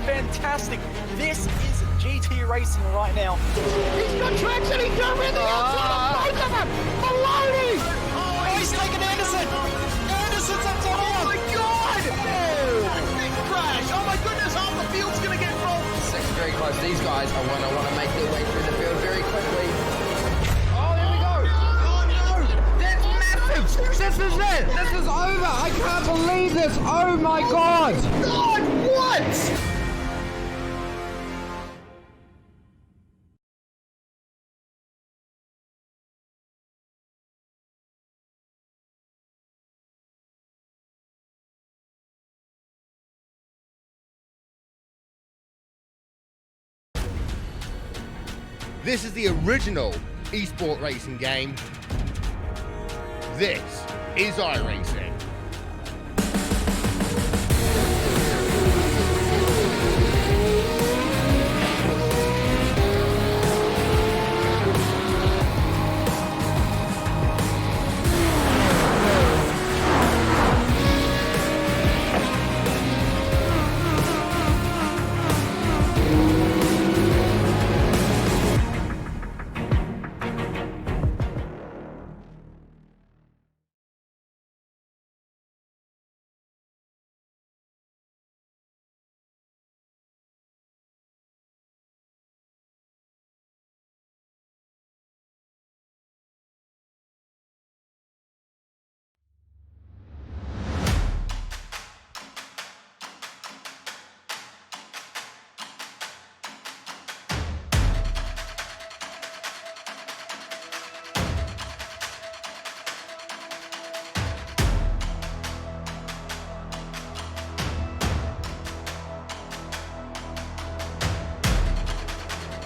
Fantastic. This is GT Racing right now. He's got traction, he's going around the outside of both of them. Maloney! Oh, he's taking Anderson. Anderson's up to Oh my God! Big crash. Oh my goodness, half the field's going to get rolled. Second very close. These guys are want to make their way through the field very quickly. Oh, there we go. Oh no! That's massive! This is it! This is over! I can't believe this! Oh my God! God, what? This is the original esport racing game. This is iRacing.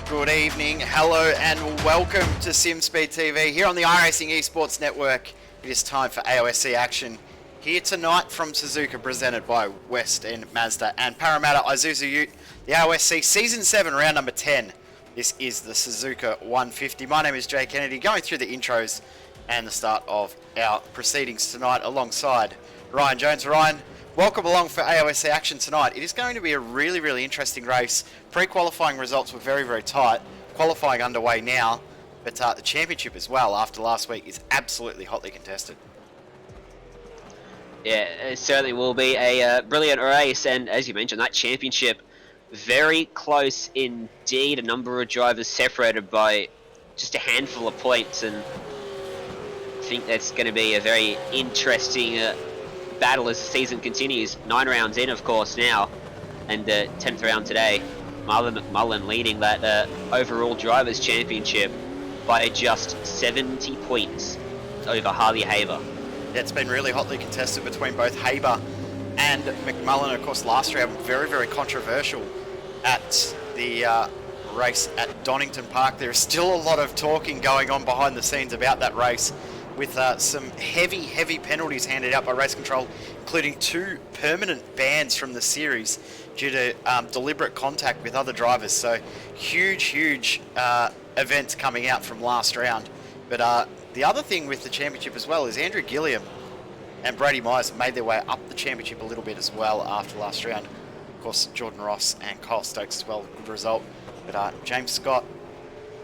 Good evening, hello and welcome to SimSpeed TV here on the iRacing Esports Network. It is time for AOSC action here tonight from Suzuka, presented by West End Mazda and Parramatta Isuzu Ute, the AOSC Season 7 round number 10. This is the Suzuka 150. My name is Jay Kennedy, going through the intros and the start of our proceedings tonight alongside Ryan Jones. Ryan, welcome along for AOSC action tonight. It is going to be a really interesting race. Pre-qualifying results were very tight. Qualifying underway now, but the championship as well after last week is absolutely hotly contested. Yeah, it certainly will be a brilliant race, and as you mentioned, that championship very close indeed. A number of drivers separated by just a handful of points, and I think that's going to be a very interesting battle as the season continues. 9 rounds in, of course, now, and 10th round today. Marlon McMullen leading that overall Drivers' Championship by just 70 points over Harley Haber. Yeah, it's been really hotly contested between both Haber and McMullen. Of course, last round, very, very controversial at the race at Donington Park. There is still a lot of talking going on behind the scenes about that race, with some heavy penalties handed out by race control, including 2 permanent bans from the series due to deliberate contact with other drivers. So huge events coming out from last round. But the other thing with the championship as well is Andrew Gilliam and Brady Myers made their way up the championship a little bit as well after last round. Of course, Jordan Ross and Kyle Stokes as well, good result. But James Scott,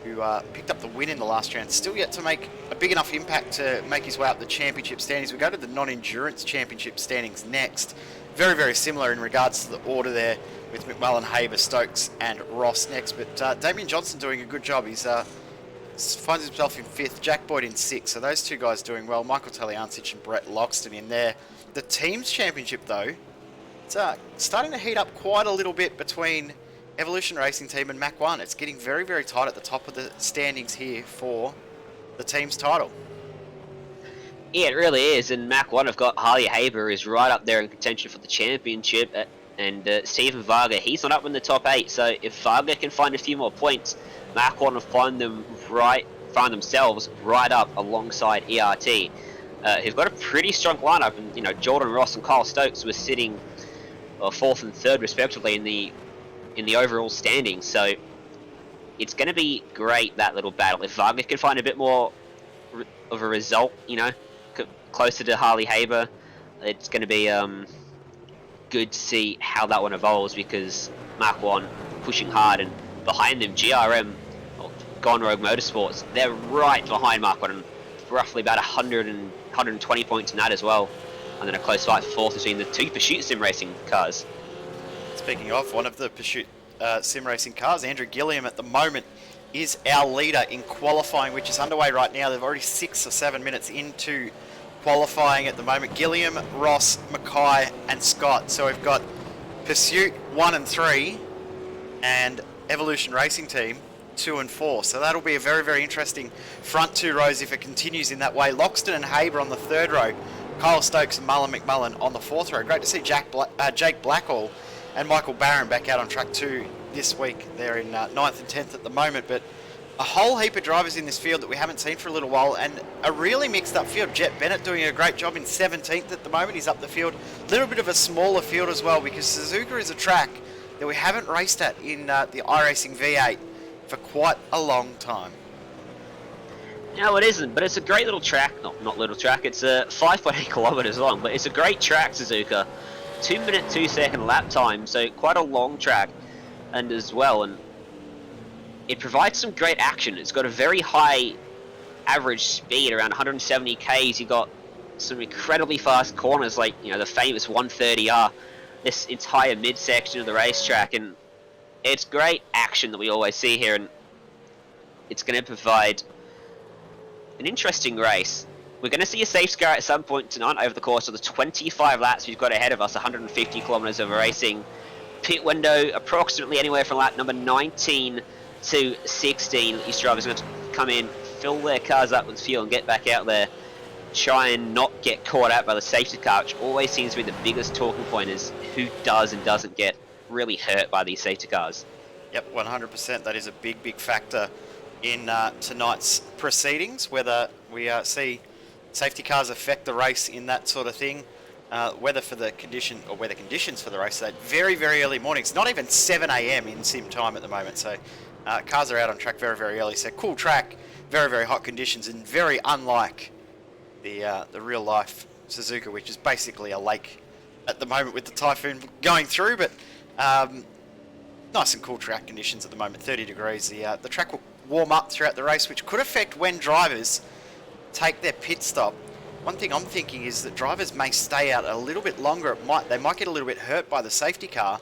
who picked up the win in the last round, still yet to make a big enough impact to make his way up the championship standings. We go to the non-endurance championship standings next. Very similar in regards to the order there, with McMullen, Haber, Stokes and Ross next. But Damien Johnson doing a good job. He's finds himself in 5th, Jack Boyd in 6th. So those 2 guys doing well. Michael Taliancic and Brett Loxton in there. The teams championship though, it's starting to heat up quite a little bit between Evolution Racing Team and Mach 1. It's getting very tight at the top of the standings here for the team's title. Yeah, it really is, and Mach 1 have got Harley Haber is right up there in contention for the championship, and Stephen Varga, he's not up in the top 8, so if Varga can find a few more points, Mach 1 will find themselves right up alongside ERT, who've got a pretty strong lineup, and you know, Jordan Ross and Kyle Stokes were sitting 4th and 3rd respectively in the overall standings, so it's going to be great, that little battle. If Varga can find a bit more of a result, you know, closer to Harley Haber, it's going to be good to see how that one evolves, because Mach 1 pushing hard, and behind them GRM, or Gone Rogue Motorsports, they're right behind Mach 1, and roughly about 120 points in that as well, and then a close fight for 4th between the 2 Pursuit Sim Racing cars. Speaking of one of the Pursuit Sim Racing cars, Andrew Gilliam at the moment is our leader in qualifying, which is underway right now. They've already 6 or 7 minutes into qualifying at the moment. Gilliam, Ross, Mackay and Scott. So we've got Pursuit 1 and 3 and Evolution Racing Team 2 and 4. So that'll be a very interesting front 2 rows if it continues in that way. Loxton and Haber on the 3rd row. Kyle Stokes and Marlon McMullen on the 4th row. Great to see Jake Blackhall and Michael Barron back out on track 2 this week. They're in 9th and 10th at the moment, but a whole heap of drivers in this field that we haven't seen for a little while, and a really mixed up field. Jet Bennett doing a great job in 17th at the moment. He's up the field. A little bit of a smaller field as well, because Suzuka is a track that we haven't raced at in the iRacing V8 for quite a long time. No, it isn't, but it's a great little track. Not little track, it's 5.8 kilometers long, but it's a great track, Suzuka. 2-minute 2-second lap time, so quite a long track, and as well, and it provides some great action. It's got a very high average speed, around 170 k's. You got some incredibly fast corners, like, you know, the famous 130R, this entire midsection of the racetrack, and it's great action that we always see here, and it's going to provide an interesting race. We're going to see a safety car at some point tonight over the course of the 25 laps we've got ahead of us, 150 kilometers of racing. Pit window approximately anywhere from lap number 19 to 16. These drivers are going to come in, fill their cars up with fuel and get back out there. Try and not get caught out by the safety car, which always seems to be the biggest talking point, is who does and doesn't get really hurt by these safety cars. Yep, 100%. That is a big factor in tonight's proceedings, whether we see safety cars affect the race in that sort of thing, weather conditions for the race. So very early morning. It's not even 7 a.m. in sim time at the moment, so cars are out on track very early. So cool track, very hot conditions, and very unlike the real life Suzuka, which is basically a lake at the moment with the typhoon going through. But nice and cool track conditions at the moment, 30 degrees. The track will warm up throughout the race, which could affect when drivers take their pit stop. One thing I'm thinking is that drivers may stay out a little bit longer. They might get a little bit hurt by the safety car,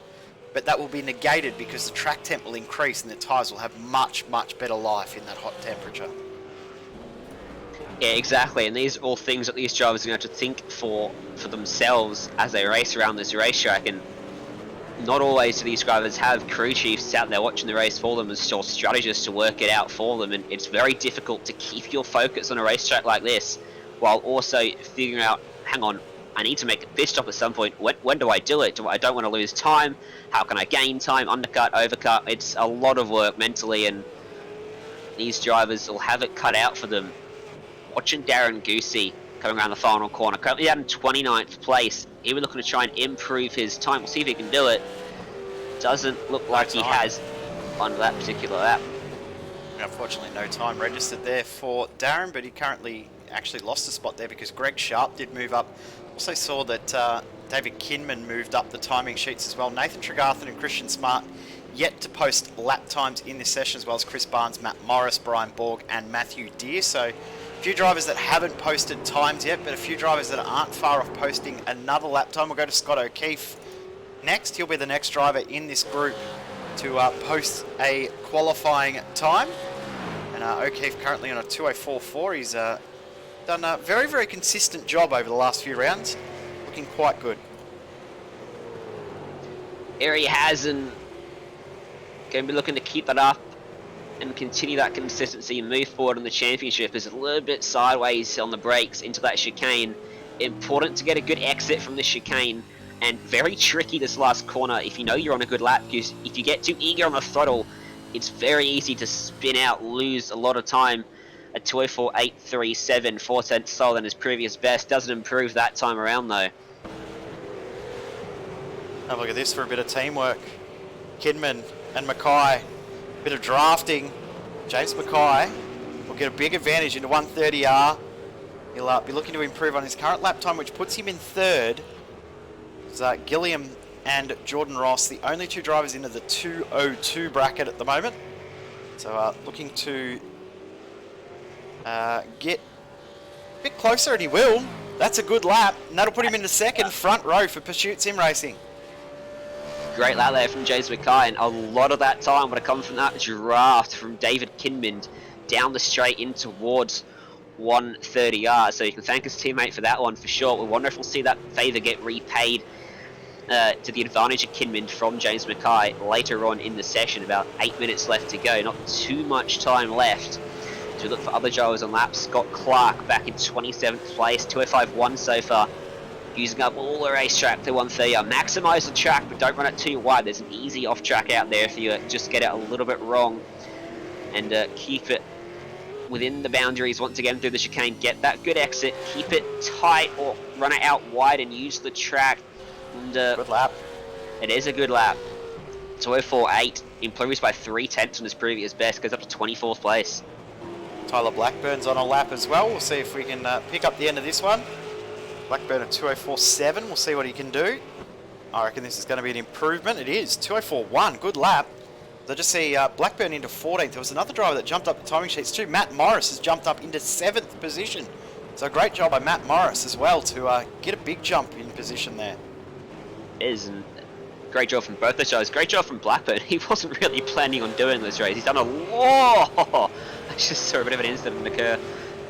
but that will be negated because the track temp will increase and the tyres will have much, much better life in that hot temperature. Yeah, exactly, and these are all things that these drivers are going to have to think for themselves as they race around this racetrack, and not always do these drivers have crew chiefs out there watching the race for them or strategists to work it out for them, and it's very difficult to keep your focus on a racetrack like this while also figuring out, hang on, I need to make a pit stop at some point. When do I do it? I don't want to lose time. How can I gain time? Undercut, overcut. It's a lot of work mentally, and these drivers will have it cut out for them. Watching Darren Goosey coming around the final corner, currently out in 29th place. He was looking to try and improve his time. We'll see if he can do it. Doesn't look like he has on that particular lap. Unfortunately, no time registered there for Darren, but he currently actually lost a spot there because Greg Sharp did move up. Also saw that David Kinman moved up the timing sheets as well. Nathan Tregarthen and Christian Smart yet to post lap times in this session, as well as Chris Barnes, Matt Morris, Brian Borg and Matthew Deere. So a few drivers that haven't posted times yet, but a few drivers that aren't far off posting another lap time. We'll go to Scott O'Keefe next. He'll be the next driver in this group to post a qualifying time. And O'Keefe currently on a 2:04.4. He's done a very, very consistent job over the last few rounds. Looking quite good. Here he has, and going to be looking to keep that up and continue that consistency and move forward in the championship. Is a little bit sideways on the brakes into that chicane. Important to get a good exit from this chicane, and very tricky this last corner if you know you're on a good lap, because if you get too eager on the throttle, it's very easy to spin out, lose a lot of time. A 2:04.837, 4/10 slower than his previous best. Doesn't improve that time around though. Have a look at this for a bit of teamwork. Kidman and Mackay, bit of drafting. James Mackay will get a big advantage into 130R. He'll be looking to improve on his current lap time, which puts him in third. So, Gilliam and Jordan Ross, the only two drivers into the 2:02 bracket at the moment. So looking to get a bit closer, and he will. That's a good lap, and that'll put him into second, front row for Pursuit Sim Racing. Great lap there from James Mackay, and a lot of that time would have come from that draft from David Kinmond down the straight in towards 130R. So you can thank his teammate for that one for sure. We wonder if we'll see that favour get repaid to the advantage of Kinmond from James Mackay later on in the session. About 8 minutes left to go, not too much time left. So we look for other drivers on laps. Scott Clark back in 27th place, 2:05.1 so far. Using up all the racetrack to 130R. Maximise the track, but don't run it too wide. There's an easy off track out there if you just get it a little bit wrong. And keep it within the boundaries once again through the chicane. Get that good exit, keep it tight or run it out wide and use the track. And, good lap. It is a good lap. 2:04.8, improves by 3/10 on his previous best, goes up to 24th place. Tyler Blackburn's on a lap as well. We'll see if we can pick up the end of this one. Blackburn at 2:04.7. We'll see what he can do. I reckon this is going to be an improvement. It is 2:04.1. Good lap. I just see Blackburn into 14th. There was another driver that jumped up the timing sheets too. Matt Morris has jumped up into 7th position. So great job by Matt Morris as well to get a big jump in position there. It is, and great job from both the shows. Great job from Blackburn. He wasn't really planning on doing this race. He's done a lot. I just saw a bit of an incident occur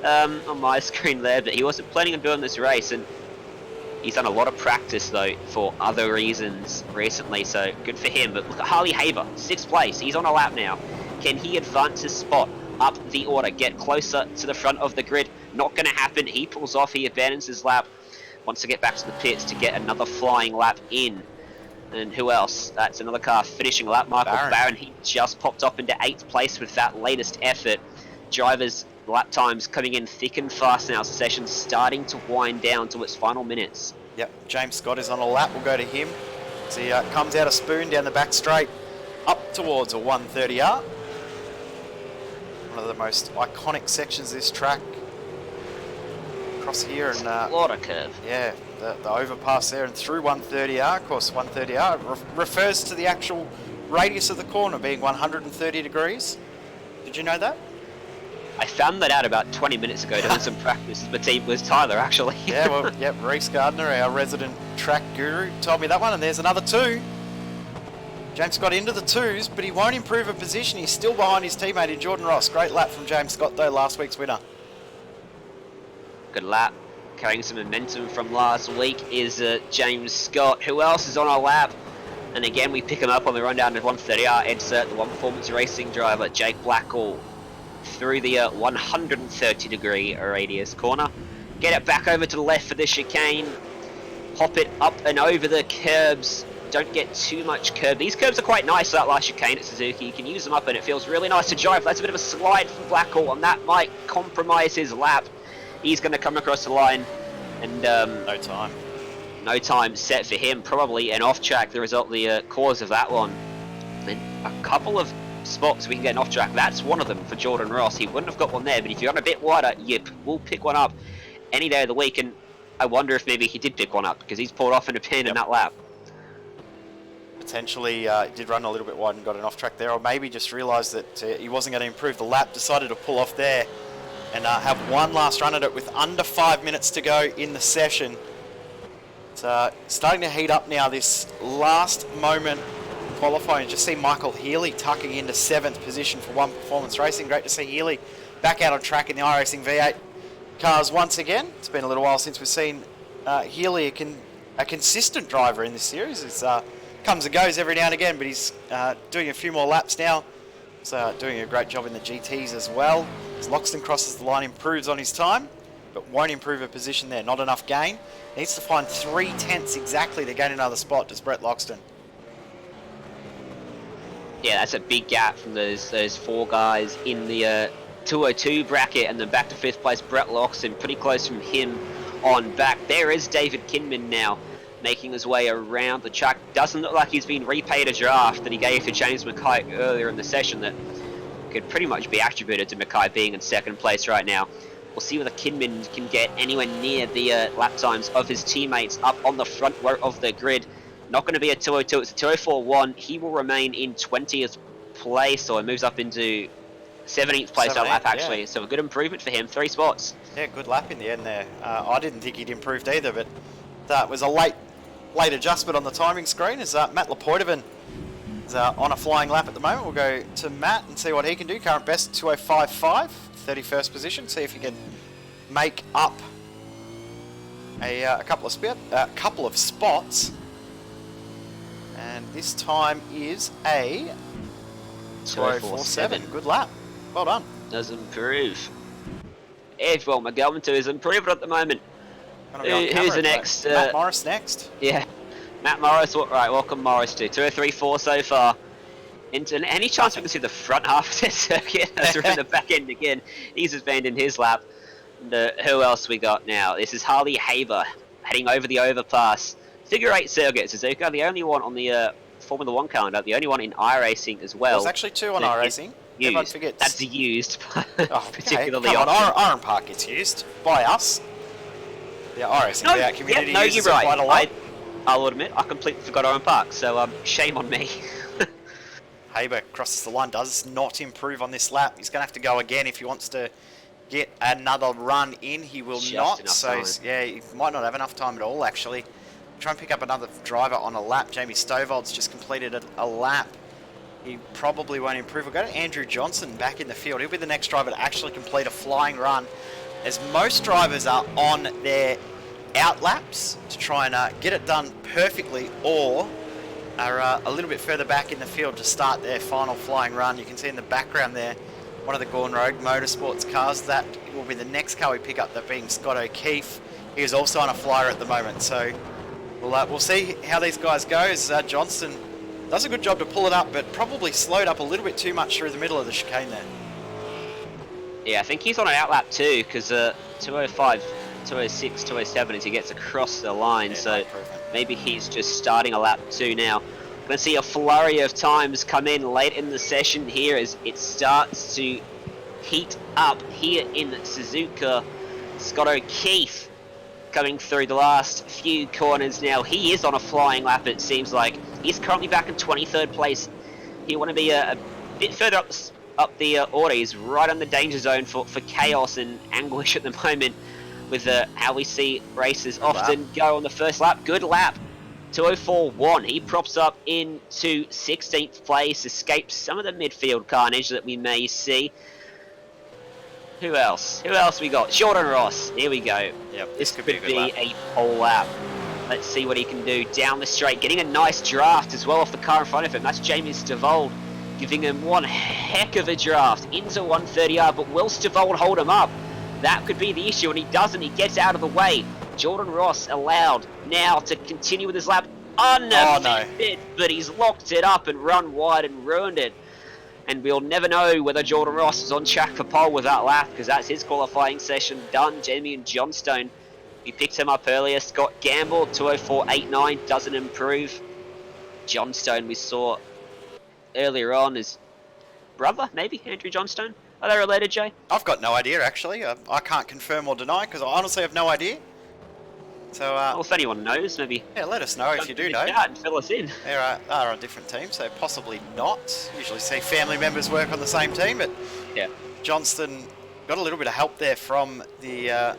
on my screen there, but he wasn't planning on doing this race, and he's done a lot of practice though for other reasons recently, so good for him. But look at Harley Haber, 6th place. He's on a lap now. Can he advance his spot up the order, get closer to the front of the grid? Not going to happen. He pulls off, he abandons his lap, wants to get back to the pits to get another flying lap in. And who else? That's another car finishing lap. Michael Barron, he just popped up into 8th place with that latest effort. Drivers' lap times coming in thick and fast now. Session's starting to wind down to its final minutes. Yep, James Scott is on a lap. We'll go to him. So he comes out a spoon down the back straight up towards a 130R. One of the most iconic sections of this track. Across here and a lot of curve. Yeah, the overpass there and through 130R. Of course, 130R refers to the actual radius of the corner being 130 degrees. Did you know that? I found that out about 20 minutes ago doing some practice. My team was Tyler, actually. Yeah, well, yep, Reese Gardner, our resident track guru, told me that one, and there's another two. James Scott into the twos, but he won't improve a position. He's still behind his teammate in Jordan Ross. Great lap from James Scott, though, last week's winner. Good lap. Carrying some momentum from last week is James Scott. Who else is on our lap? And again, we pick him up on the run down to 130R. Insert the One Performance Racing driver, Jake Blackall, through the 130-degree radius corner. Get it back over to the left for the chicane. Hop it up and over the curbs. Don't get too much curb. These curbs are quite nice for that last chicane at Suzuki. You can use them up and it feels really nice to drive. That's a bit of a slide from Blackall, and that might compromise his lap. He's going to come across the line, and no time set for him. Probably an off track, the result, the cause of that one. Then a couple of spots we can get an off track. That's one of them for Jordan Ross. He wouldn't have got one there, but if you're on a bit wider, we'll pick one up any day of the week. And I wonder if maybe he did pick one up because he's pulled off in a pin in that lap. Potentially did run a little bit wide and got an off track there, or maybe just realised that he wasn't going to improve the lap, decided to pull off there and have one last run at it with under 5 minutes to go in the session. It's starting to heat up now, this last moment qualifying. Just see Michael Healy tucking into 7th position for One Performance Racing. Great to see Healy back out on track in the iRacing V8 cars once again. It's been a little while since we've seen Healy, a consistent driver in this series. It's comes and goes every now and again, but he's doing a few more laps now. He's doing a great job in the GTs as well. As Loxton crosses the line, improves on his time, but won't improve a position there. Not enough gain. Needs to find 3/10 exactly to gain another spot, does Brett Loxton. Yeah, that's a big gap from those 4 guys in the 202 bracket, and then back to 5th place, Brett Loxton, pretty close from him on back. There is David Kinman now, making his way around the track. Doesn't look like he's been repaid a draft that he gave to James Mackay earlier in the session that could pretty much be attributed to Mackay being in 2nd place right now. We'll see whether Kinman can get anywhere near the lap times of his teammates up on the front row of the grid. Not going to be a 202, it's a 204.1. He will remain in 20th place, or he moves up into 17th place that lap actually. Yeah. So a good improvement for him, 3 spots. Yeah, good lap in the end there. I didn't think he'd improved either, but that was a late adjustment on the timing screen as Matt Lepoitovan is on a flying lap at the moment. We'll go to Matt and see what he can do. Current best 205.5, 31st position. See if he can make up a couple of spots. And this time is a 204.7. Good lap. Well done. Does improve. Edgewell McGovern too is improving at the moment. Who's the next? Matt Morris next. Yeah, Matt Morris. Right, welcome Morris to 203.4 so far. Any chance we can see the front half of this circuit as we're in the back end again? He's just abandoned his lap. And, who else we got now? This is Harley Haber heading over the overpass. Figure 8 circuit, Suzuka, the only one on the Formula 1 calendar, the only one in iRacing as well. There's actually 2 on iRacing. Everyone forgets. That's used, particularly okay. Iron Park gets used by us. The iRacing community uses it quite a lot. I'll admit, I completely forgot Owen Park, so shame on me. Haber crosses the line, does not improve on this lap. He's going to have to go again if he wants to get another run in. He will not, so yeah, he might not have enough time at all actually. Try and pick up another driver on a lap. Jamie Stovald's just completed a lap. He probably won't improve. We'll go to Andrew Johnson back in the field. He'll be the next driver to actually complete a flying run, as most drivers are on their out laps to try and get it done perfectly, or are a little bit further back in the field to start their final flying run. You can see in the background there one of the Gordon Road Motorsports cars. That will be the next car we pick up, that being Scott O'Keefe. He is also on a flyer at the moment, so we'll see how these guys go. As Johnston does a good job to pull it up, but probably slowed up a little bit too much through the middle of the chicane there. Yeah, I think he's on an outlap too, because 205, 206, 207 as he gets across the line, yeah, so maybe he's just starting a lap 2 now. We're going to see a flurry of times come in late in the session here as it starts to heat up here in Suzuka. Scott O'Keefe coming through the last few corners now. He is on a flying lap, it seems like. He's currently back in 23rd place. He'll want to be a bit further up the order. He's right on the danger zone for chaos and anguish at the moment with how we see races often go on the first lap. Good lap 204.1. He props up into 16th place, escapes some of the midfield carnage that we may see. Who else? Who else we got? Jordan Ross. Here we go. Yep, This could could be a good lap. a pole lap. Let's see what he can do down the straight. Getting a nice draft as well off the car in front of him. That's Jamie Stavold giving him one heck of a draft into 130R, but will Stavold hold him up? That could be the issue, and he doesn't. He gets out of the way. Jordan Ross allowed now to continue with his lap. Undefeated, but he's locked it up and run wide and ruined it. And we'll never know whether Jordan Ross is on track for pole with that lap, because that's his qualifying session done. Jamie and Johnstone, we picked him up earlier. Scott Gamble, 204.89, doesn't improve. Johnstone we saw earlier on as brother, maybe, Andrew Johnstone. Are they related, Jay? I've got no idea, actually. I can't confirm or deny, because I honestly have no idea. So, Well, if anyone knows, maybe yeah, let us know if you do know. and fill us in. They are on different teams, so possibly not. Usually see family members work on the same team, but Yeah. Johnston got a little bit of help there from the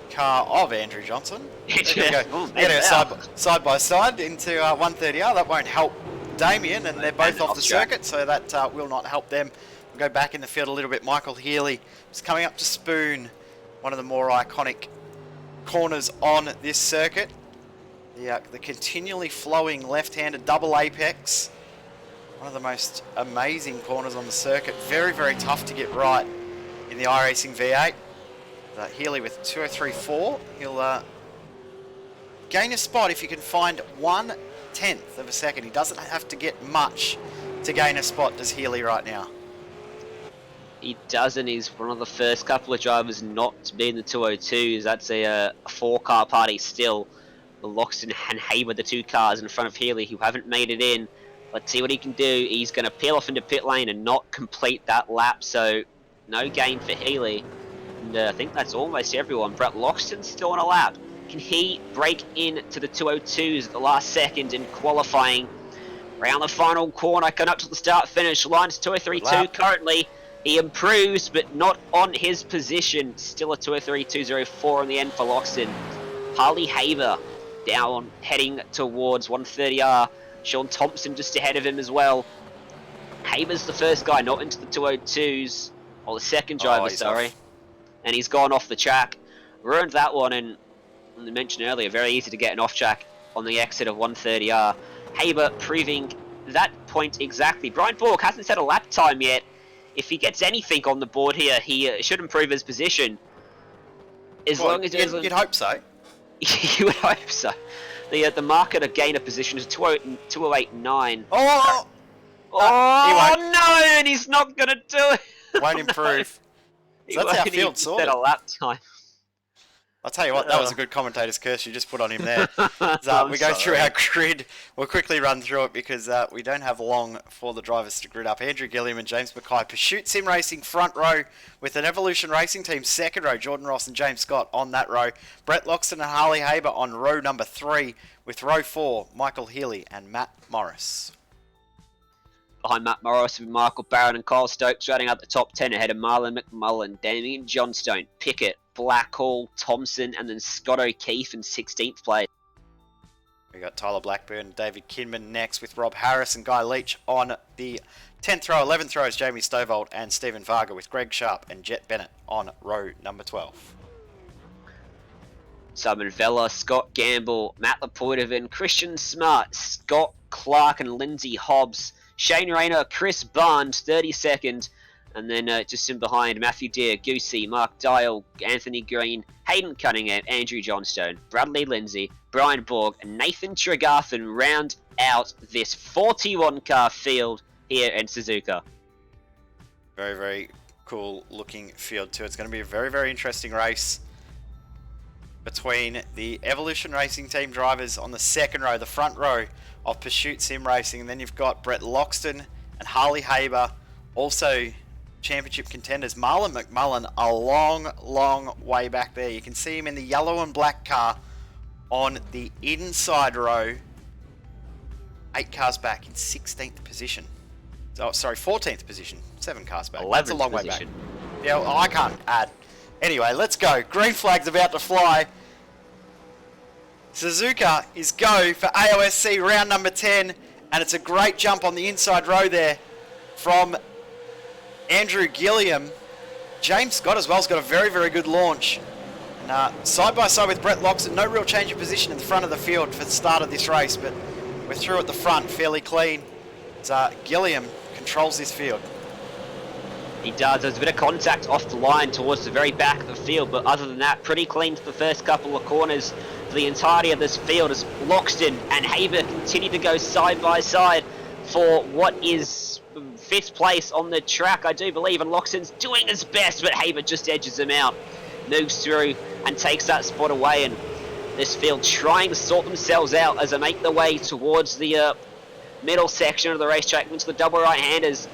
car of Andrew Johnson. They're Yeah. going to go side by side into 130R. That won't help Damien, and they're both off the circuit, so that will not help them. We'll go back in the field a little bit. Michael Healy is coming up to spoon one of the more iconic corners on this circuit. The continually flowing left-handed double apex. One of the most amazing corners on the circuit. Very, very tough to get right in the iRacing V8. Healy with 203.4. He'll gain a spot if you can find 1/10 of a second. He doesn't have to get much to gain a spot, does Healy right now? He doesn't. He's one of the first couple of drivers not to be in the 202s. That's a 4-car party still. The Loxton and Haber, the 2 cars in front of Healy, who haven't made it in. Let's see what he can do. He's going to peel off into pit lane and not complete that lap, so no gain for Healy. And I think that's almost everyone. Brett Loxton's still on a lap. Can he break into the 202s at the last second in qualifying? Round the final corner, coming up to the start-finish. Line's 203.2 currently. He improves, but not on his position. Still a 203.204 in the end for Loxton. Harley Haber down, heading towards 130R. Sean Thompson just ahead of him as well. Haber's the first guy not into the 202s. Or the second driver, sorry. Off. And he's gone off the track. Ruined that one, and I mentioned earlier, very easy to get an off track on the exit of 130R. Haber proving that point exactly. Brian Borg hasn't set a lap time yet. If he gets anything on the board here, he should improve his position. As long as he doesn't... You'd hope so. You would hope so. The marker to gain a position is 208.9. Oh! Oh, no! And he's not going to do it. Won't improve. So that's our field sorted. Set a lap time. I'll tell you what, that was a good commentator's curse you just put on him there. So we go through our grid. We'll quickly run through it because we don't have long for the drivers to grid up. Andrew Gilliam and James Mackay. Pursuit Sim Racing front row with an Evolution Racing team second row. Jordan Ross and James Scott on that row. Brett Loxton and Harley Haber on row number 3 with row 4, Michael Healy and Matt Morris. Behind Matt Morris with Michael Barron and Kyle Stokes rounding out the top 10 ahead of Marlon McMullen, Damien Johnstone, Pickett, Blackhall, Thompson, and then Scott O'Keefe in 16th place. We got Tyler Blackburn, David Kinman next with Rob Harris and Guy Leach on the 10th row. 11th row is Jamie Stovald and Stephen Varga with Greg Sharp and Jet Bennett on row number 12. Simon Vella, Scott Gamble, Matt Lapoitovan, Christian Smart, Scott Clark and Lindsay Hobbs, Shane Rayner, Chris Barnes, 32nd, and then just in behind, Matthew Deere, Goosey, Mark Dial, Anthony Green, Hayden Cunningham, Andrew Johnstone, Bradley Lindsay, Brian Borg, and Nathan Tregarthen round out this 41-car field here in Suzuka. Very, very cool looking field too. It's going to be a very, very interesting race between the Evolution Racing team drivers on the second row, the front row of Pursuit Sim Racing, and then you've got Brett Loxton and Harley Haber, also championship contenders. Marlon McMullen a long, long way back there. You can see him in the yellow and black car on the inside row, 8 cars back in 16th position. Oh, sorry, 14th position, 7 cars back. That's a long way back. Yeah, well, I can't add. Anyway, let's go. Green flag's about to fly. Suzuka is go for AOSC round number 10, and it's a great jump on the inside row there from Andrew Gilliam. James Scott as well has got a very, very good launch. And side by side with Brett Loxton, no real change of position in the front of the field for the start of this race, but we're through at the front fairly clean. Gilliam controls this field. He does. There's a bit of contact off the line towards the very back of the field, but other than that, pretty clean to the first couple of corners for the entirety of this field as Loxton and Haber continue to go side by side for what is 5th place on the track, I do believe, and Loxton's doing his best, but Haber just edges him out, moves through and takes that spot away, and this field trying to sort themselves out as they make their way towards the middle section of the racetrack into the double right-handers.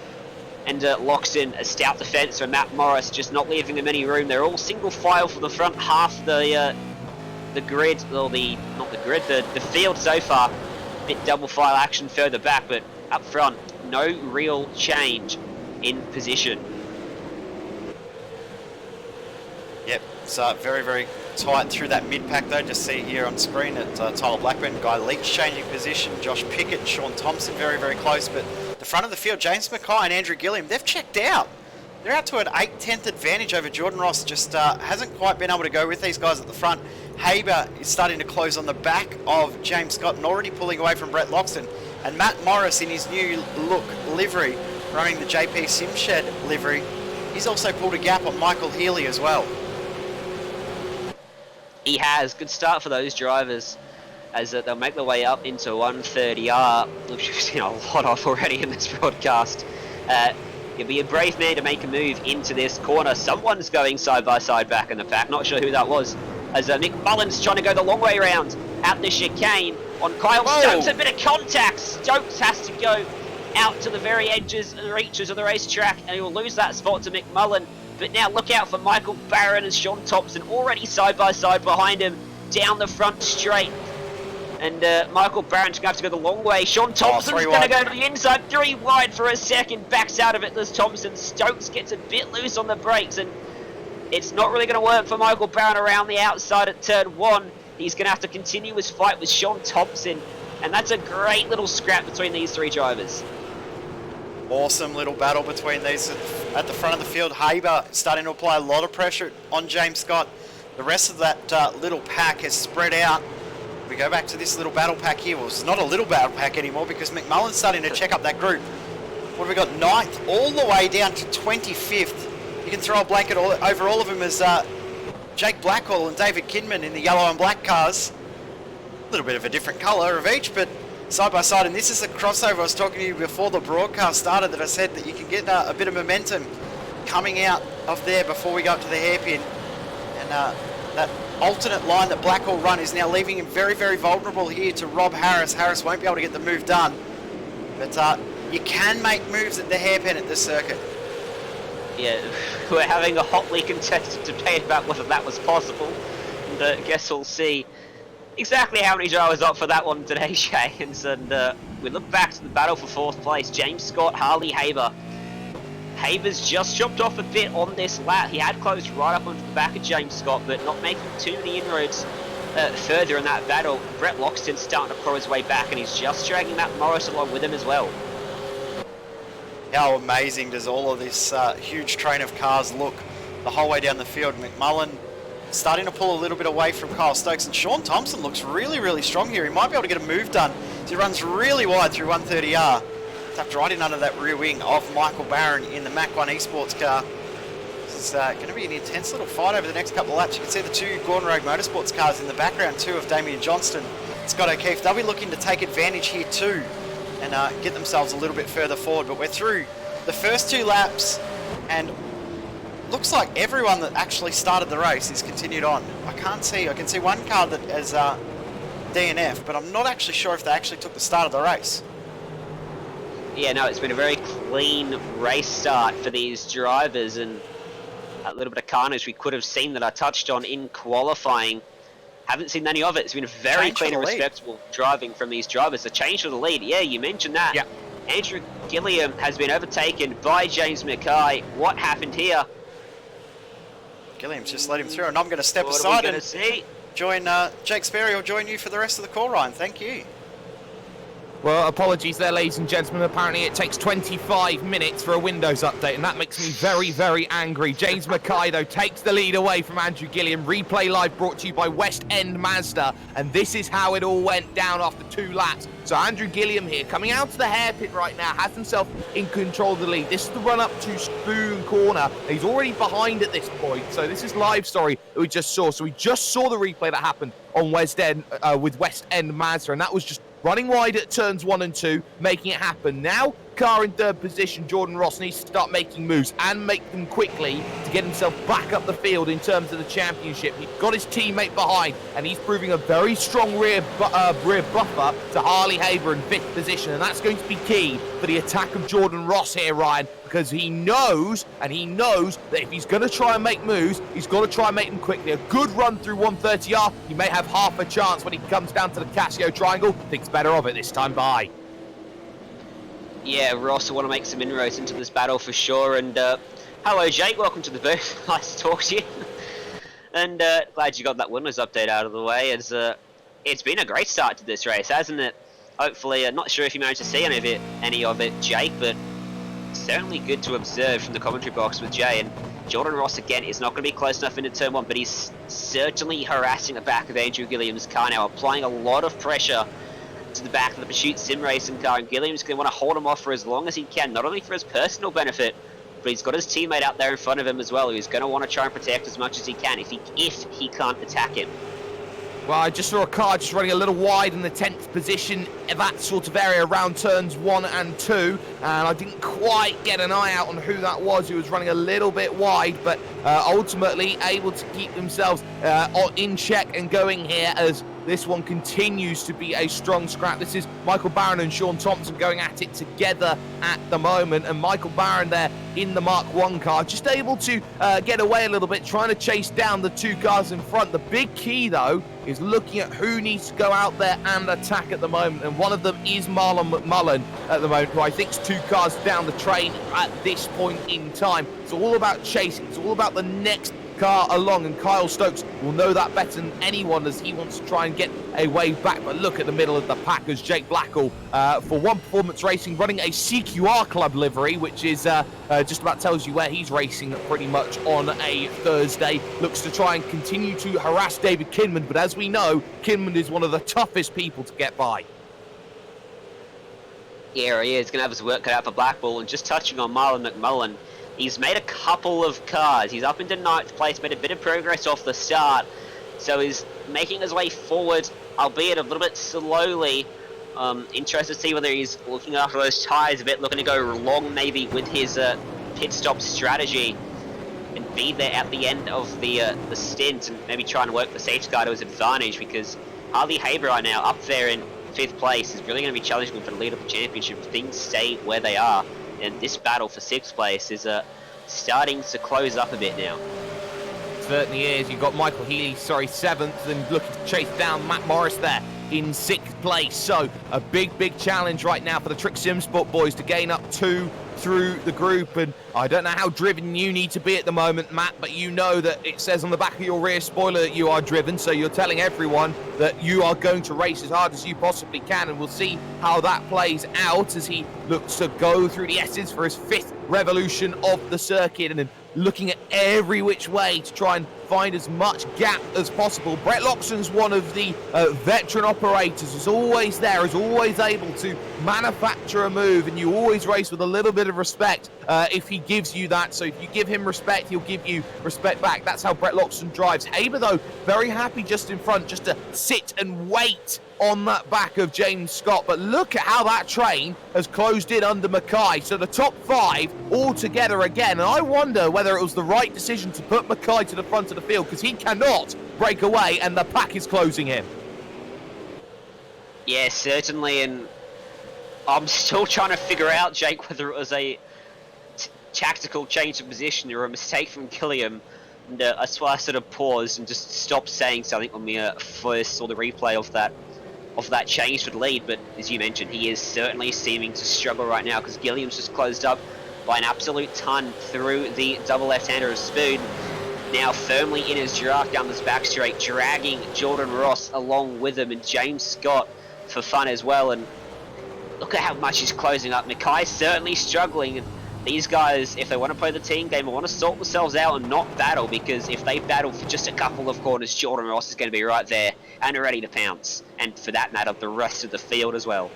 And Loxton, a stout defence for Matt Morris, just not leaving them any room. They're all single file for the front half of the grid, or not the grid, the field so far. A bit double file action further back, but up front, no real change in position. Yep, it's very, very tight through that mid-pack though. Just see here on screen that Tyler Blackburn, Guy Leach changing position, Josh Pickett and Sean Thompson very, very close, but the front of the field, James Mackay and Andrew Gilliam, they've checked out. They're out to an 8/10 advantage over Jordan Ross, just hasn't quite been able to go with these guys at the front. Haber is starting to close on the back of James Scott and already pulling away from Brett Loxton. And Matt Morris in his new look livery, running the JP Simshed livery, he's also pulled a gap on Michael Healy as well. He has. Good start for those drivers as they'll make their way up into 130R, which we've seen a lot of already in this broadcast. You'll be a brave man to make a move into this corner. Someone's going side by side back in the pack. Not sure who that was. As Nick Mullins trying to go the long way round out the chicane on Kyle Stokes. A bit of contact. Stokes has to go out to the very edges and reaches of the racetrack, and he will lose that spot to McMullen. But now look out for Michael Barron and Sean Thompson already side by side behind him down the front straight. And Michael Barron's going to have to go the long way. Sean Thompson's going to go to the inside. 3 wide for a second. Backs out of it. There's Thompson. Stokes gets a bit loose on the brakes. And it's not really going to work for Michael Barron around the outside at turn 1. He's going to have to continue his fight with Sean Thompson. And that's a great little scrap between these 3 drivers. Awesome little battle between these at the front of the field. Haber starting to apply a lot of pressure on James Scott. The rest of that little pack has spread out. We go back to this little battle pack here. Well, it's not a little battle pack anymore because McMullen's starting to check up that group. What have we got? 9th all the way down to 25th. You can throw a blanket over all of them as Jake Blackwell and David Kidman in the yellow and black cars. A little bit of a different colour of each, but side by side. And this is a crossover I was talking to you before the broadcast started, that I said that you can get a bit of momentum coming out of there before we go up to the hairpin. And that alternate line that Blackwell run is now leaving him very, very vulnerable here to Rob Harris. Harris won't be able to get the move done. But you can make moves at the hairpin at this circuit. Yeah, we're having a hotly contested debate about whether that was possible. And I guess we'll see exactly how many drivers up for that one today, Shanes. And we look back to the battle for 4th place. James Scott, Harley Haber. Haber's just chopped off a bit on this lap. He had closed right up onto the back of James Scott, but not making too many inroads further in that battle. Brett Loxton's starting to claw his way back, and he's just dragging Matt Morris along with him as well. How amazing does all of this huge train of cars look the whole way down the field? McMullen starting to pull a little bit away from Kyle Stokes, and Sean Thompson looks really, really strong here. He might be able to get a move done. He runs really wide through 130R. Tucked right in under that rear wing of Michael Barron in the Mach 1 Esports car. This is going to be an intense little fight over the next couple of laps. You can see the 2 Gordon Road Motorsports cars in the background too of Damien Johnston, Scott O'Keefe. They'll be looking to take advantage here too and get themselves a little bit further forward. But we're through the first 2 laps, and looks like everyone that actually started the race is continued on. I can see one car that has DNF, but I'm not actually sure if they actually took the start of the race. Yeah, no, it's been a very clean race start for these drivers, and a little bit of carnage we could have seen that I touched on in qualifying. Haven't seen any of it. It's been a very clean and respectable driving from these drivers. The change for the lead, yeah, you mentioned that. Yeah. Andrew Gilliam has been overtaken by James Mackay. What happened here? Gilliam's just let him through, and I'm going to step What aside. are we going to see? Jake Sperry will join you for the rest of the call, Ryan. Thank you. Well, apologies there, ladies and gentlemen. Apparently it takes 25 minutes for a Windows update, and that makes me very, very angry. James Mackay, though, takes the lead away from Andrew Gilliam. Replay Live brought to you by West End Mazda, and this is how it all went down after 2 laps. So Andrew Gilliam here, coming out to the hairpin right now, has himself in control of the lead. This is the run-up to Spoon Corner. He's already behind at this point, so this is live story that we just saw. So we just saw the replay that happened on West End with West End Mazda, and that was just running wide at turns 1 and 2, making it happen. Now, car in third position, Jordan Ross needs to start making moves and make them quickly to get himself back up the field in terms of the championship. He's got his teammate behind, and he's proving a very strong rear buffer to Harley Haber in 5th position, and that's going to be key for the attack of Jordan Ross here, Ryan, because he knows that if he's going to try and make moves, he's got to try and make them quickly. A good run through 130R, he may have half a chance when he comes down to the Casio Triangle. Thinks better of it this time by. Yeah, Ross will want to make some inroads into this battle for sure. And hello, Jake. Welcome to the booth. Nice to talk to you. And glad you got that winners update out of the way. It's been a great start to this race, hasn't it? Hopefully, not sure if you managed to see any of it, Jake, but certainly good to observe from the commentary box with Jay. And Jordan Ross again is not going to be close enough into turn 1, but he's certainly harassing the back of Andrew Gilliam's car now, applying a lot of pressure to the back of the Pursuit Sim Racing car, and Gilliam's going to want to hold him off for as long as he can, not only for his personal benefit, but he's got his teammate out there in front of him as well, who's going to want to try and protect as much as he can if he can't attack him. Well, I just saw a car just running a little wide in the 10th position, that sort of area around turns 1 and 2, and I didn't quite get an eye out on who that was. He was running a little bit wide, but ultimately able to keep themselves in check and going here as this one continues to be a strong scrap. This is Michael Barron and Sean Thompson going at it together at the moment, and Michael Barron there in the Mark 1 car, just able to get away a little bit, trying to chase down the 2 cars in front. The big key, though, is looking at who needs to go out there and attack at the moment, and one of them is Marlon McMullen at the moment, who I think is 2 cars down the train at this point in time. It's all about chasing. It's all about the next car along, and Kyle Stokes will know that better than anyone as he wants to try and get a wave back. But look at the middle of the pack as Jake Blackall for One Performance Racing running a CQR Club livery, which is just about tells you where he's racing pretty much on a Thursday. Looks to try and continue to harass David Kinman, but as we know, Kinman is one of the toughest people to get by. Yeah, he is going to have his work cut out for Blackball. And just touching on Marlon McMullen, he's made a couple of cars. He's up into 9th place, made a bit of progress off the start. So he's making his way forward, albeit a little bit slowly. Interested to see whether he's looking after those tyres a bit, looking to go long maybe with his pit stop strategy and be there at the end of the stint and maybe try and work the safety car to his advantage, because Harley Haber right now up there in 5th place is really going to be challenging for the lead of the championship if things stay where they are. And this battle for 6th place is starting to close up a bit now. Certainly is. You've got Michael Healy, 7th, and looking to chase down Matt Morris there in 6th place. So a big challenge right now for the Trick Sim Sport boys to gain up 2 through the group. And I don't know how driven you need to be at the moment, Matt, but you know that it says on the back of your rear spoiler that you are driven, so you're telling everyone that you are going to race as hard as you possibly can, and we'll see how that plays out as he looks to go through the S's for his 5th revolution of the circuit, and then looking at every which way to try and find as much gap as possible. Brett Loxton's one of the veteran operators, is always there, is always able to manufacture a move, and you always race with a little bit of respect if he gives you that. So if you give him respect, he'll give you respect back. That's how Brett Loxton drives. Haber, though, very happy just in front, just to sit and wait on that back of James Scott. But look at how that train has closed in under Mackay. So the top 5 all together again. And I wonder whether it was the right decision to put Mackay to the front of the field, because he cannot break away and the pack is closing in. Yeah, certainly. And I'm still trying to figure out, Jake, whether it was a tactical change of position or a mistake from Gilliam. And that's why I sort of paused and just stopped saying something when we first saw the replay of that change for the lead. But as you mentioned, he is certainly seeming to struggle right now, because Gilliam's just closed up by an absolute ton through the double left-hander of Spoon. now firmly in his draft down this back straight, dragging Jordan Ross along with him, and James Scott for fun as well. And look at how much he's closing up. Mackay's certainly struggling. And these guys, if they want to play the team game, want to sort themselves out and not battle, because if they battle for just a couple of corners, Jordan Ross is going to be right there and ready to pounce. And for that matter, the rest of the field as well.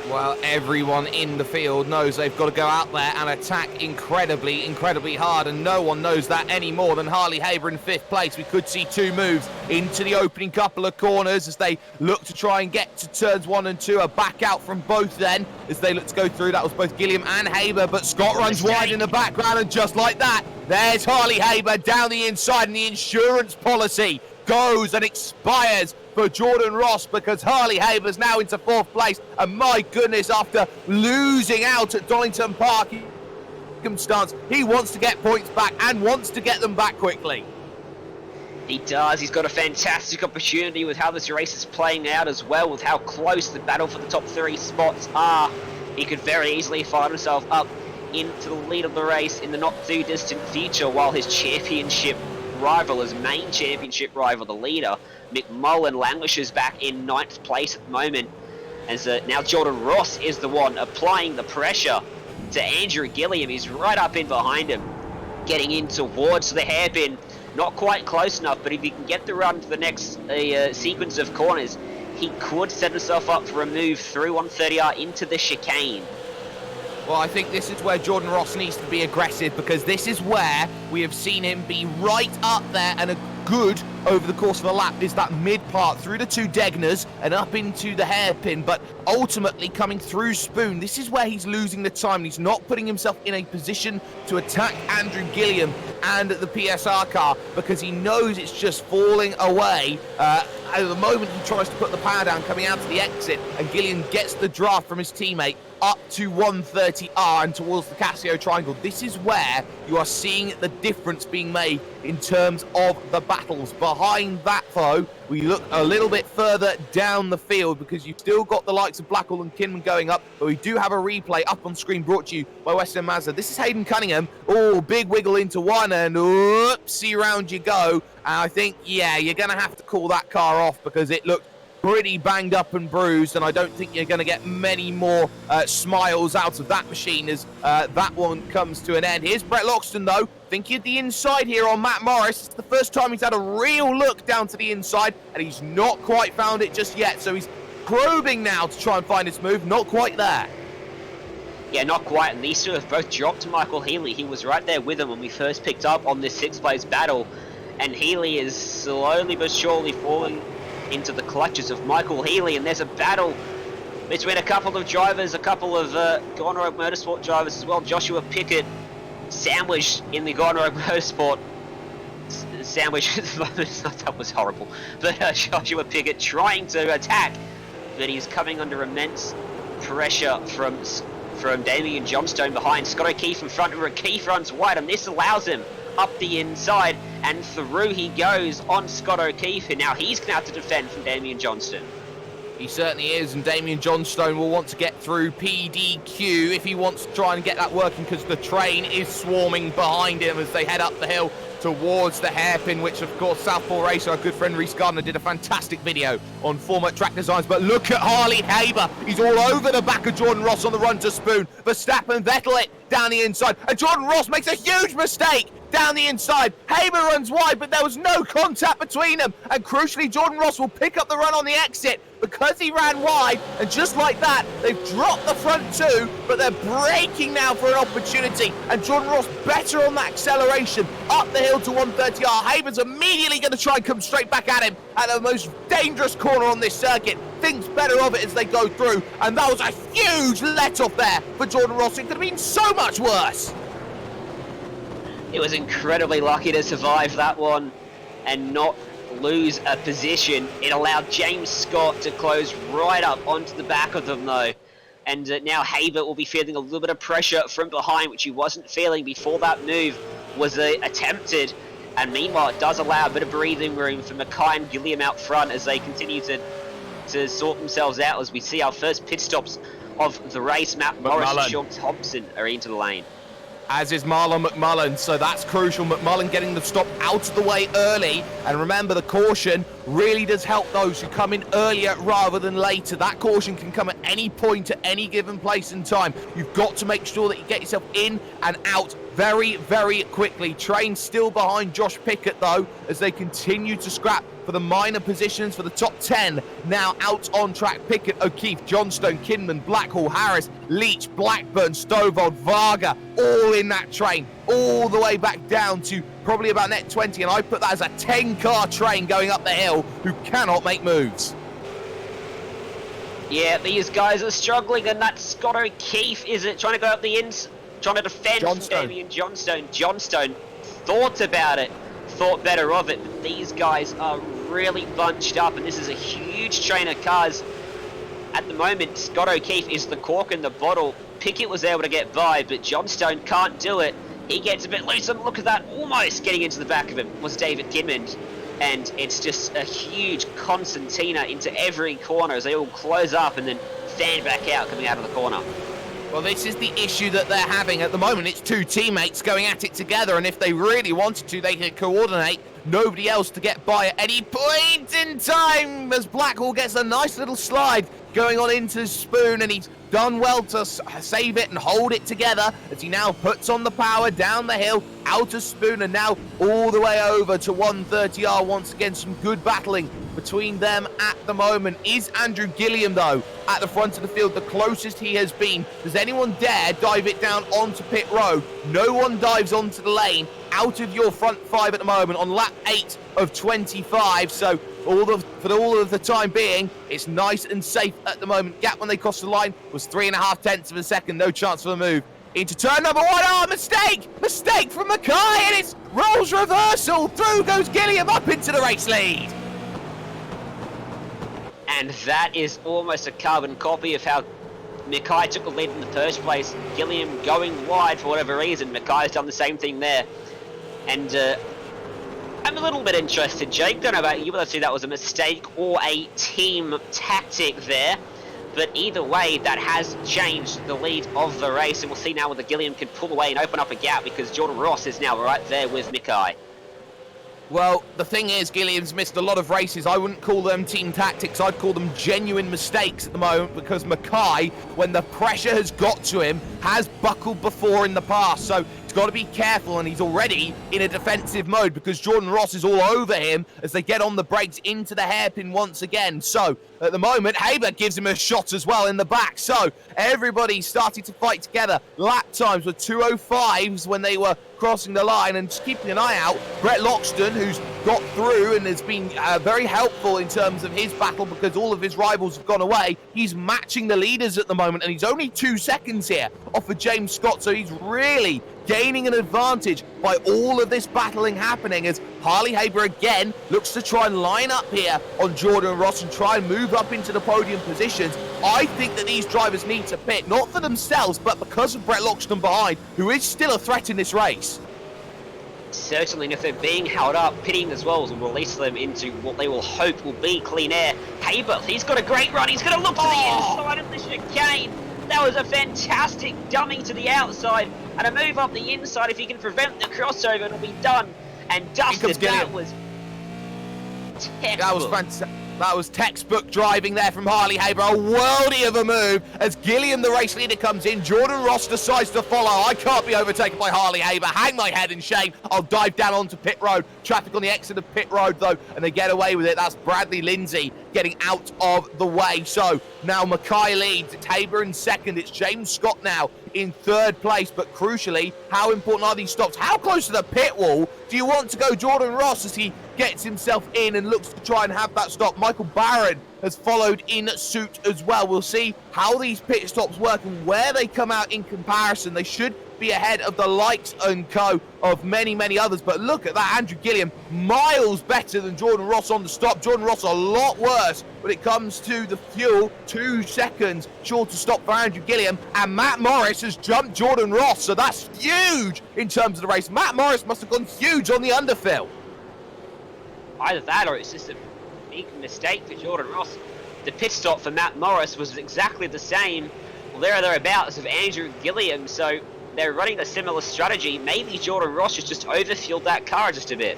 Well, everyone in the field knows they've got to go out there and attack incredibly, incredibly hard, and no one knows that any more than Harley Haber in 5th place. We could see 2 moves into the opening couple of corners as they look to try and get to turns 1 and 2. A back out from both then as they look to go through. That was both Gilliam and Haber, but Scott runs wide in the background, and just like that, there's Harley Haber down the inside, and the insurance policy goes and expires for Jordan Ross, because Harley Haber's now into 4th place, and my goodness, after losing out at Donington Park circumstance, he wants to get points back and wants to get them back quickly. He does. He's got a fantastic opportunity with how this race is playing out as well, with how close the battle for the top 3 spots are. He could very easily find himself up into the lead of the race in the not too distant future, while his championship rival, his main championship rival, the leader, McMullen, languishes back in 9th place at the moment. As now Jordan Ross is the one applying the pressure to Andrew Gilliam. He's right up in behind him, getting in towards the hairpin. Not quite close enough, but if he can get the run to the next sequence of corners, he could set himself up for a move through 130R into the chicane. Well, I think this is where Jordan Ross needs to be aggressive, because this is where we have seen him be right up there, and a good over the course of a lap is that mid part through the 2 Degners and up into the hairpin, but ultimately coming through Spoon. This is where he's losing the time, and he's not putting himself in a position to attack Andrew Gilliam and the PSR car, because he knows it's just falling away. At the moment he tries to put the power down coming out to the exit, and Gilliam gets the draft from his teammate up to 130R and towards the Casio triangle. This is where you are seeing the difference being made in terms of the battles. Behind that, though, we look a little bit further down the field, because you've still got the likes of Blackwell and Kinman going up, but we do have a replay up on screen brought to you by Western Mazda. This is Hayden Cunningham. Oh, big wiggle into one, and oopsie, round you go. And I think, yeah, you're going to have to call that car off, because it looked pretty banged up and bruised, and I don't think you're going to get many more smiles out of that machine as that one comes to an end. Here's Brett Loxton, though, thinking of the inside here on Matt Morris. It's the first time he's had a real look down to the inside, and he's not quite found it just yet, so he's probing now to try and find his move. Not quite there. Yeah, not quite, and these 2 have both dropped to Michael Healy. He was right there with him when we first picked up on this 6th place battle, and Healy is slowly but surely falling into the clutches of Michael Healy, and there's a battle between a couple of drivers, a couple of Gone Rogue Motorsport drivers as well. Joshua Pickett sandwiched in the Gone Rogue Motorsport sandwich at the moment. That was horrible. But Joshua Pickett trying to attack, but he's coming under immense pressure from Damien Johnstone behind. Scott O'Keefe in front, and O'Keefe runs wide, and this allows him up the inside, and through he goes on Scott O'Keefe, and now he's going to have to defend from Damien Johnston. He certainly is, and Damien Johnstone will want to get through PDQ if he wants to try and get that working, because the train is swarming behind him as they head up the hill towards the hairpin, which of course Southpaw Racer, our good friend Reece Gardner, did a fantastic video on Format Track Designs. But look at Harley Haber, he's all over the back of Jordan Ross on the run to Spoon. Verstappen, Vettel it down the inside, and Jordan Ross makes a huge mistake down the inside. Haber runs wide, but there was no contact between them, and crucially Jordan Ross will pick up the run on the exit because he ran wide, and just like that they've dropped the front 2, but they're braking now for an opportunity, and Jordan Ross better on that acceleration up the hill to 130R. Haber's immediately going to try and come straight back at him at the most dangerous corner on this circuit. Thinks better of it as they go through, and that was a huge let-off there for Jordan Ross. It could have been so much worse. It was incredibly lucky to survive that one and not lose a position. It allowed James Scott to close right up onto the back of them, though. And now Haber will be feeling a little bit of pressure from behind, which he wasn't feeling before that move was attempted. And meanwhile, it does allow a bit of breathing room for Mackay and Gilliam out front as they continue to sort themselves out, as we see our first pit stops of the race. Matt Morris and Sean Thompson are into the lane. as is Marlon McMullen, so that's crucial. McMullen getting the stop out of the way early, and remember the caution really does help those who come in earlier rather than later. That caution can come at any point at any given place in time. You've got to make sure that you get yourself in and out very, very quickly. Train still behind Josh Pickett though, as they continue to scrap for the minor positions for the top 10. Now out on track, Pickett, O'Keefe, Johnstone, Kinman, Blackhall, Harris, Leach, Blackburn, Stovald, Varga, all in that train, all the way back down to probably about net 20, and I put that as a 10-car train going up the hill who cannot make moves. Yeah, these guys are struggling, and that's Scott O'Keefe, is it? Trying to go up the ins, trying to defend Damien Johnstone. Johnstone thought about it, thought better of it, but these guys are really bunched up, and this is a huge train of cars. At the moment, Scott O'Keefe is the cork in the bottle. Pickett was able to get by, but Johnstone can't do it. He gets a bit loose, and look at that, almost getting into the back of him was David Kinman. And it's just a huge concertina into every corner as they all close up and then fan back out coming out of the corner. Well, this is the issue that they're having at the moment. It's two teammates going at it together, and if they really wanted to, they could coordinate. Nobody else to get by at any point in time, as Blackhall gets a nice little slide going on into Spoon, and he's done well to save it and hold it together as he now puts on the power down the hill, out of Spoon, and now all the way over to 130R. Once again, some good battling between them at the moment. Is Andrew Gilliam, though, at the front of the field, the closest he has been? Does anyone dare dive it down onto pit road? No one dives onto the lane out of your front five at the moment on lap 8 of 25, so for all of the time being, it's nice and safe at the moment. Gap when they crossed the line was 3.5 tenths of a second, no chance for a move. Into turn number 1, oh, mistake from Mackay, and it's rolls reversal, through goes Gilliam up into the race lead. And that is almost a carbon copy of how Mackay took the lead in the first place. Gilliam going wide for whatever reason. Mackay's done the same thing there. And I'm a little bit interested, Jake. Don't know about you, but I see that was a mistake or a team tactic there. But either way, that has changed the lead of the race. And we'll see now whether Gilliam can pull away and open up a gap, because Jordan Ross is now right there with Mackay. Well, the thing is, Gilliam's missed a lot of races. I wouldn't call them team tactics. I'd call them genuine mistakes at the moment, because Mackay, when the pressure has got to him, has buckled before in the past. So he's got to be careful, and he's already in a defensive mode because Jordan Ross is all over him as they get on the brakes into the hairpin once again. So at the moment, Haber gives him a shot as well in the back. So everybody's starting to fight together. Lap times were 2:05s when they were crossing the line, and just keeping an eye out, Brett Loxton, who's got through and has been very helpful in terms of his battle because all of his rivals have gone away. He's matching the leaders at the moment, and he's only 2 seconds here off of James Scott, so he's really gaining an advantage by all of this battling happening as Harley Haber again looks to try and line up here on Jordan Ross and try and move up into the podium positions. I think that these drivers need to pit, not for themselves, but because of Brett Loxton behind, who is still a threat in this race. Certainly, and if they're being held up, pitting as well will release them into what they will hope will be clean air. Haber, he's got a great run. He's going to look to the inside of the chicane. That was a fantastic dummy to the outside, and a move up the inside. If he can prevent the crossover, it'll be done. And Dustin, that was textbook. That was fantastic. That was textbook driving there from Harley Haber. A worldie of a move as Gilliam, the race leader, comes in. Jordan Ross decides to follow. I can't be overtaken by Harley Haber. Hang my head in shame. I'll dive down onto pit road. Traffic on the exit of pit road, though, and they get away with it. That's Bradley Lindsay getting out of the way. So now Mackay leads. It's Haber in second. It's James Scott now in third place. But crucially, how important are these stops? How close to the pit wall do you want to go Jordan Ross as he gets himself in and looks to try and have that stop? Michael Barron has followed in suit as well. We'll see how these pit stops work and where they come out in comparison. They should be ahead of the likes and co of many, many others. But look at that, Andrew Gilliam, miles better than Jordan Ross on the stop. Jordan Ross a lot worse when it comes to the fuel. 2 seconds short to stop for Andrew Gilliam. And Matt Morris has jumped Jordan Ross, so that's huge in terms of the race. Matt Morris must have gone huge on the underfill. Either that or it's just a big mistake for Jordan Ross. The pit stop for Matt Morris was exactly the same, well, thereabouts of Andrew Gilliam, so they're running a similar strategy. Maybe Jordan Ross has just overfueled that car just a bit.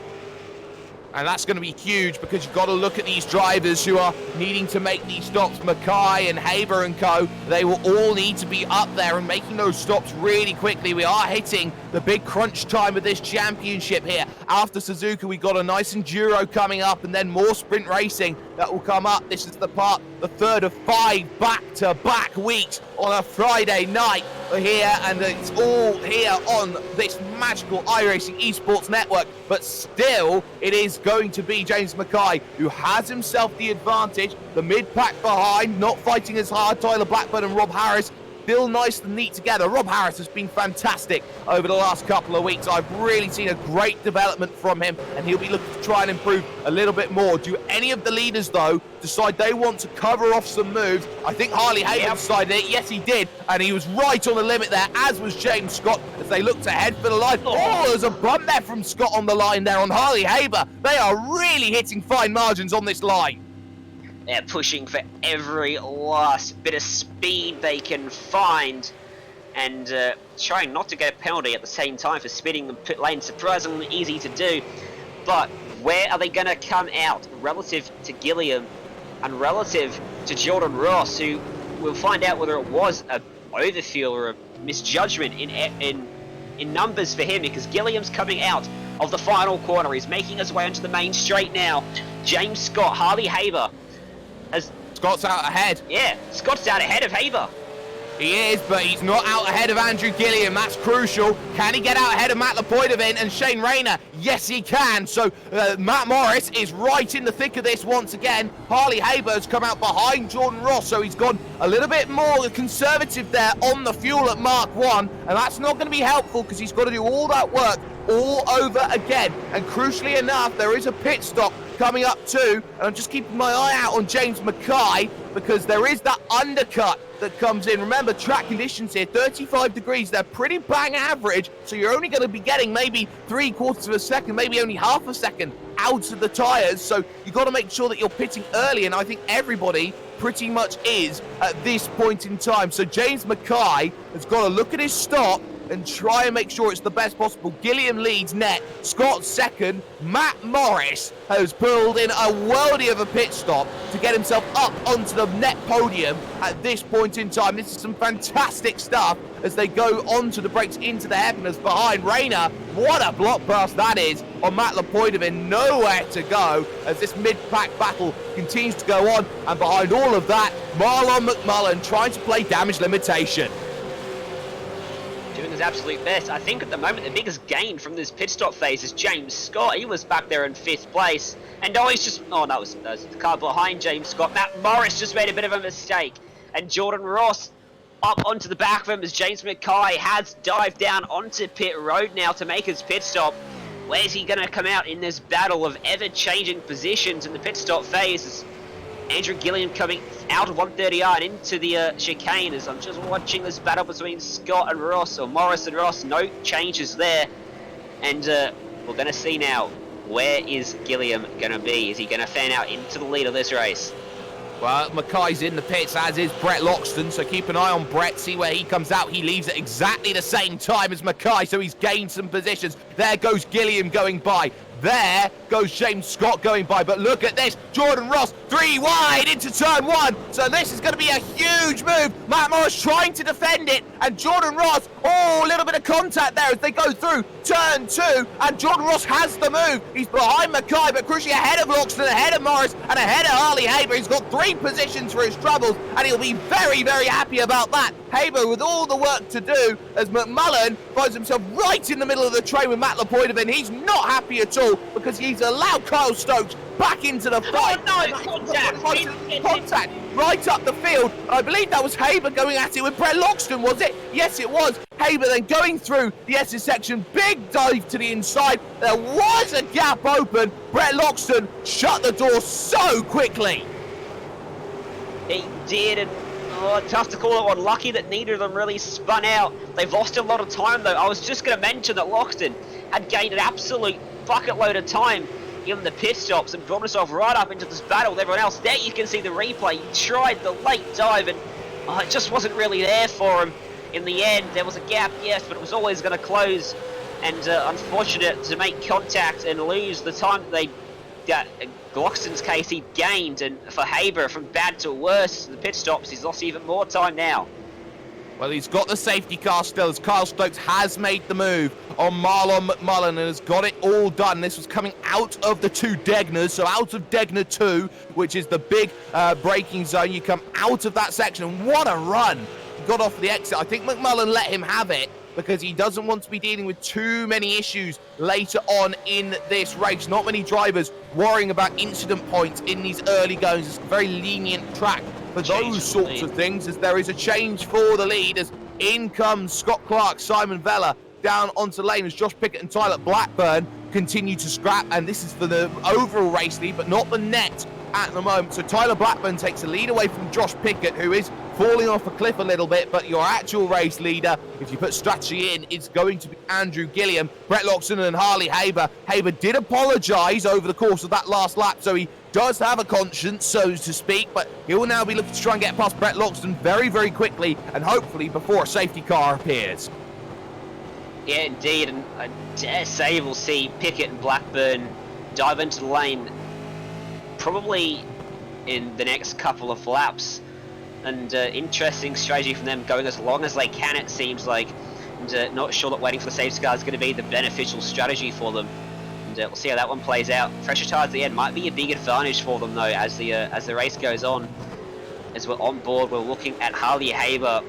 And that's going to be huge because you've got to look at these drivers who are needing to make these stops. Mackay and Haber and co, they will all need to be up there and making those stops really quickly. We are hitting the big crunch time of this championship here. After Suzuka, we got a nice enduro coming up and then more sprint racing that will come up. This is the third of 5 back-to-back weeks on a Friday night here, and it's all here on this magical iRacing Esports network. But still, it is going to be James Mackay who has himself the advantage. The mid-pack behind, not fighting as hard. Tyler Blackburn and Rob Harris still nice and neat together. Rob Harris has been fantastic over the last couple of weeks. I've really seen a great development from him, and he'll be looking to try and improve a little bit more. Do any of the leaders, though, decide they want to cover off some moves? I think Harley Haber decided it. Yes, he did, and he was right on the limit there, as was James Scott, as they looked ahead for the line. Oh, there's a bump there from Scott on the line there on Harley Haber. They are really hitting fine margins on this line. They're pushing for every last bit of speed they can find, and trying not to get a penalty at the same time for speeding the pit lane. Surprisingly easy to do, but where are they going to come out relative to Gilliam and relative to Jordan Ross, who we'll find out whether it was a overfuel or a misjudgment in numbers for him, because Gilliam's coming out of the final corner. He's making his way onto the main straight now. James Scott, Harley Haber. Scott's out ahead. Yeah, Scott's out ahead of Haber. He is, but he's not out ahead of Andrew Gilliam. That's crucial. Can he get out ahead of Matt Lepoidovin and Shane Rayner? Yes, he can. So Matt Morris is right in the thick of this once again. Harley Haber has come out behind Jordan Ross, so he's gone a little bit more conservative there on the fuel at Mark 1, and that's not going to be helpful because he's got to do all that work all over again. And crucially enough, there is a pit stop coming up too, and I'm just keeping my eye out on James Mackay because there is that undercut that comes in. Remember, track conditions here, 35 degrees, they're pretty bang average, so you're only going to be getting maybe 3/4 of a second, maybe only half a second out of the tyres, so you've got to make sure that you're pitting early, and I think everybody pretty much is at this point in time. So James Mackay has got to look at his stop and try and make sure it's the best possible. Gilliam leads net, Scott second. Matt Morris has pulled in a worldie of a pit stop to get himself up onto the net podium at this point in time. This is some fantastic stuff as they go onto the brakes into the hairpinners behind Rayner. What a block pass that is on Matt Lepoidovin. Nowhere to go as this mid-pack battle continues to go on, and behind all of that, Marlon McMullen trying to play damage limitation. Doing his absolute best. I think at the moment the biggest gain from this pit stop phase is James Scott. He was back there in 5th place, and no, that was the car behind James Scott. Matt Morris just made a bit of a mistake, and Jordan Ross up onto the back of him as James Mackay has dived down onto pit road now to make his pit stop. Where's he going to come out in this battle of ever-changing positions in the pit stop phase? Andrew Gilliam coming out of 130R and into the chicane as I'm just watching this battle between Scott and Ross, or Morris and Ross. No changes there. And we're going to see now, where is Gilliam going to be? Is he going to fan out into the lead of this race? Well, Mackay's in the pits, as is Brett Loxton, so keep an eye on Brett, see where he comes out. He leaves at exactly the same time as Mackay, so he's gained some positions. There goes Gilliam going by. There goes James Scott going by, but look at this, Jordan Ross 3 wide into turn 1, so this is going to be a huge move. Matt Morris trying to defend it, and Jordan Ross, a little bit of contact there as they go through turn 2, and Jordan Ross has the move. He's behind Mackay, but crucially ahead of Loxton, ahead of Morris, and ahead of Harley Haber. He's got 3 positions for his troubles, and he'll be very, very happy about that. Haber with all the work to do as McMullen finds himself right in the middle of the train with Matt Lepoidovin. He's not happy at all because he's allowed Kyle Stokes back into the fight. Oh no, contact right up the field. I believe that was Haber going at it with Brett Loxton, was it? Yes, it was. Haber then going through the S's section, big dive to the inside. There was a gap open. Brett Loxton shut the door so quickly. He did, and tough to call it one. Lucky that neither of them really spun out. They've lost a lot of time though. I was just going to mention that Loxton had gained an absolute bucket load of time in the pit stops and brought himself right up into this battle with everyone else. There you can see the replay. He tried the late dive and it just wasn't really there for him. in the end, there was a gap, yes, but it was always going to close. And unfortunate to make contact and lose the time that Gloxton's case, he gained. And for Haber, from bad to worse, the pit stops, he's lost even more time now. Well, he's got the safety car still, as Kyle Stokes has made the move on Marlon McMullen and has got it all done. This was coming out of the two Degners, so out of Degner 2, which is the big braking zone. You come out of that section. What a run! He got off the exit. I think McMullen let him have it because he doesn't want to be dealing with too many issues later on in this race. Not many drivers worrying about incident points in these early goings. It's a very lenient track for those sorts of things, as there is a change for the lead, as in comes Scott Clark, Simon Vella down onto lane, as Josh Pickett and Tyler Blackburn continue to scrap, and this is for the overall race lead, but not the net at the moment. So Tyler Blackburn takes the lead away from Josh Pickett, who is falling off a cliff a little bit, but your actual race leader, if you put strategy in, is going to be Andrew Gilliam. Brett Loxton and Harley Haber. Haber did apologise over the course of that last lap, so he does have a conscience, so to speak, but he will now be looking to try and get past Brett Loxton very, very quickly, and hopefully before a safety car appears. Yeah, indeed, and I dare say we'll see Pickett and Blackburn dive into the lane probably in the next couple of laps. And interesting strategy from them, going as long as they can, it seems like. And not sure that waiting for the safety car is going to be the beneficial strategy for them. And we'll see how that one plays out. Fresher tyres at the end might be a big advantage for them, though, as the race goes on. As we're on board, we're looking at Harley Haber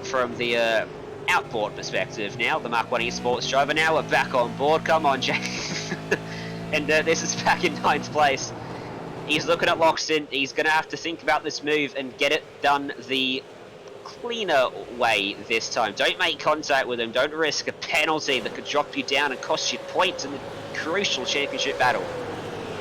from the outboard perspective now, the Mark 1 Esports driver. Now we're back on board. Come on, Jake. And this is back in 9th place. He's looking at Loxton. He's going to have to think about this move and get it done the cleaner way this time. Don't make contact with him. Don't risk a penalty that could drop you down and cost you points in the crucial championship battle.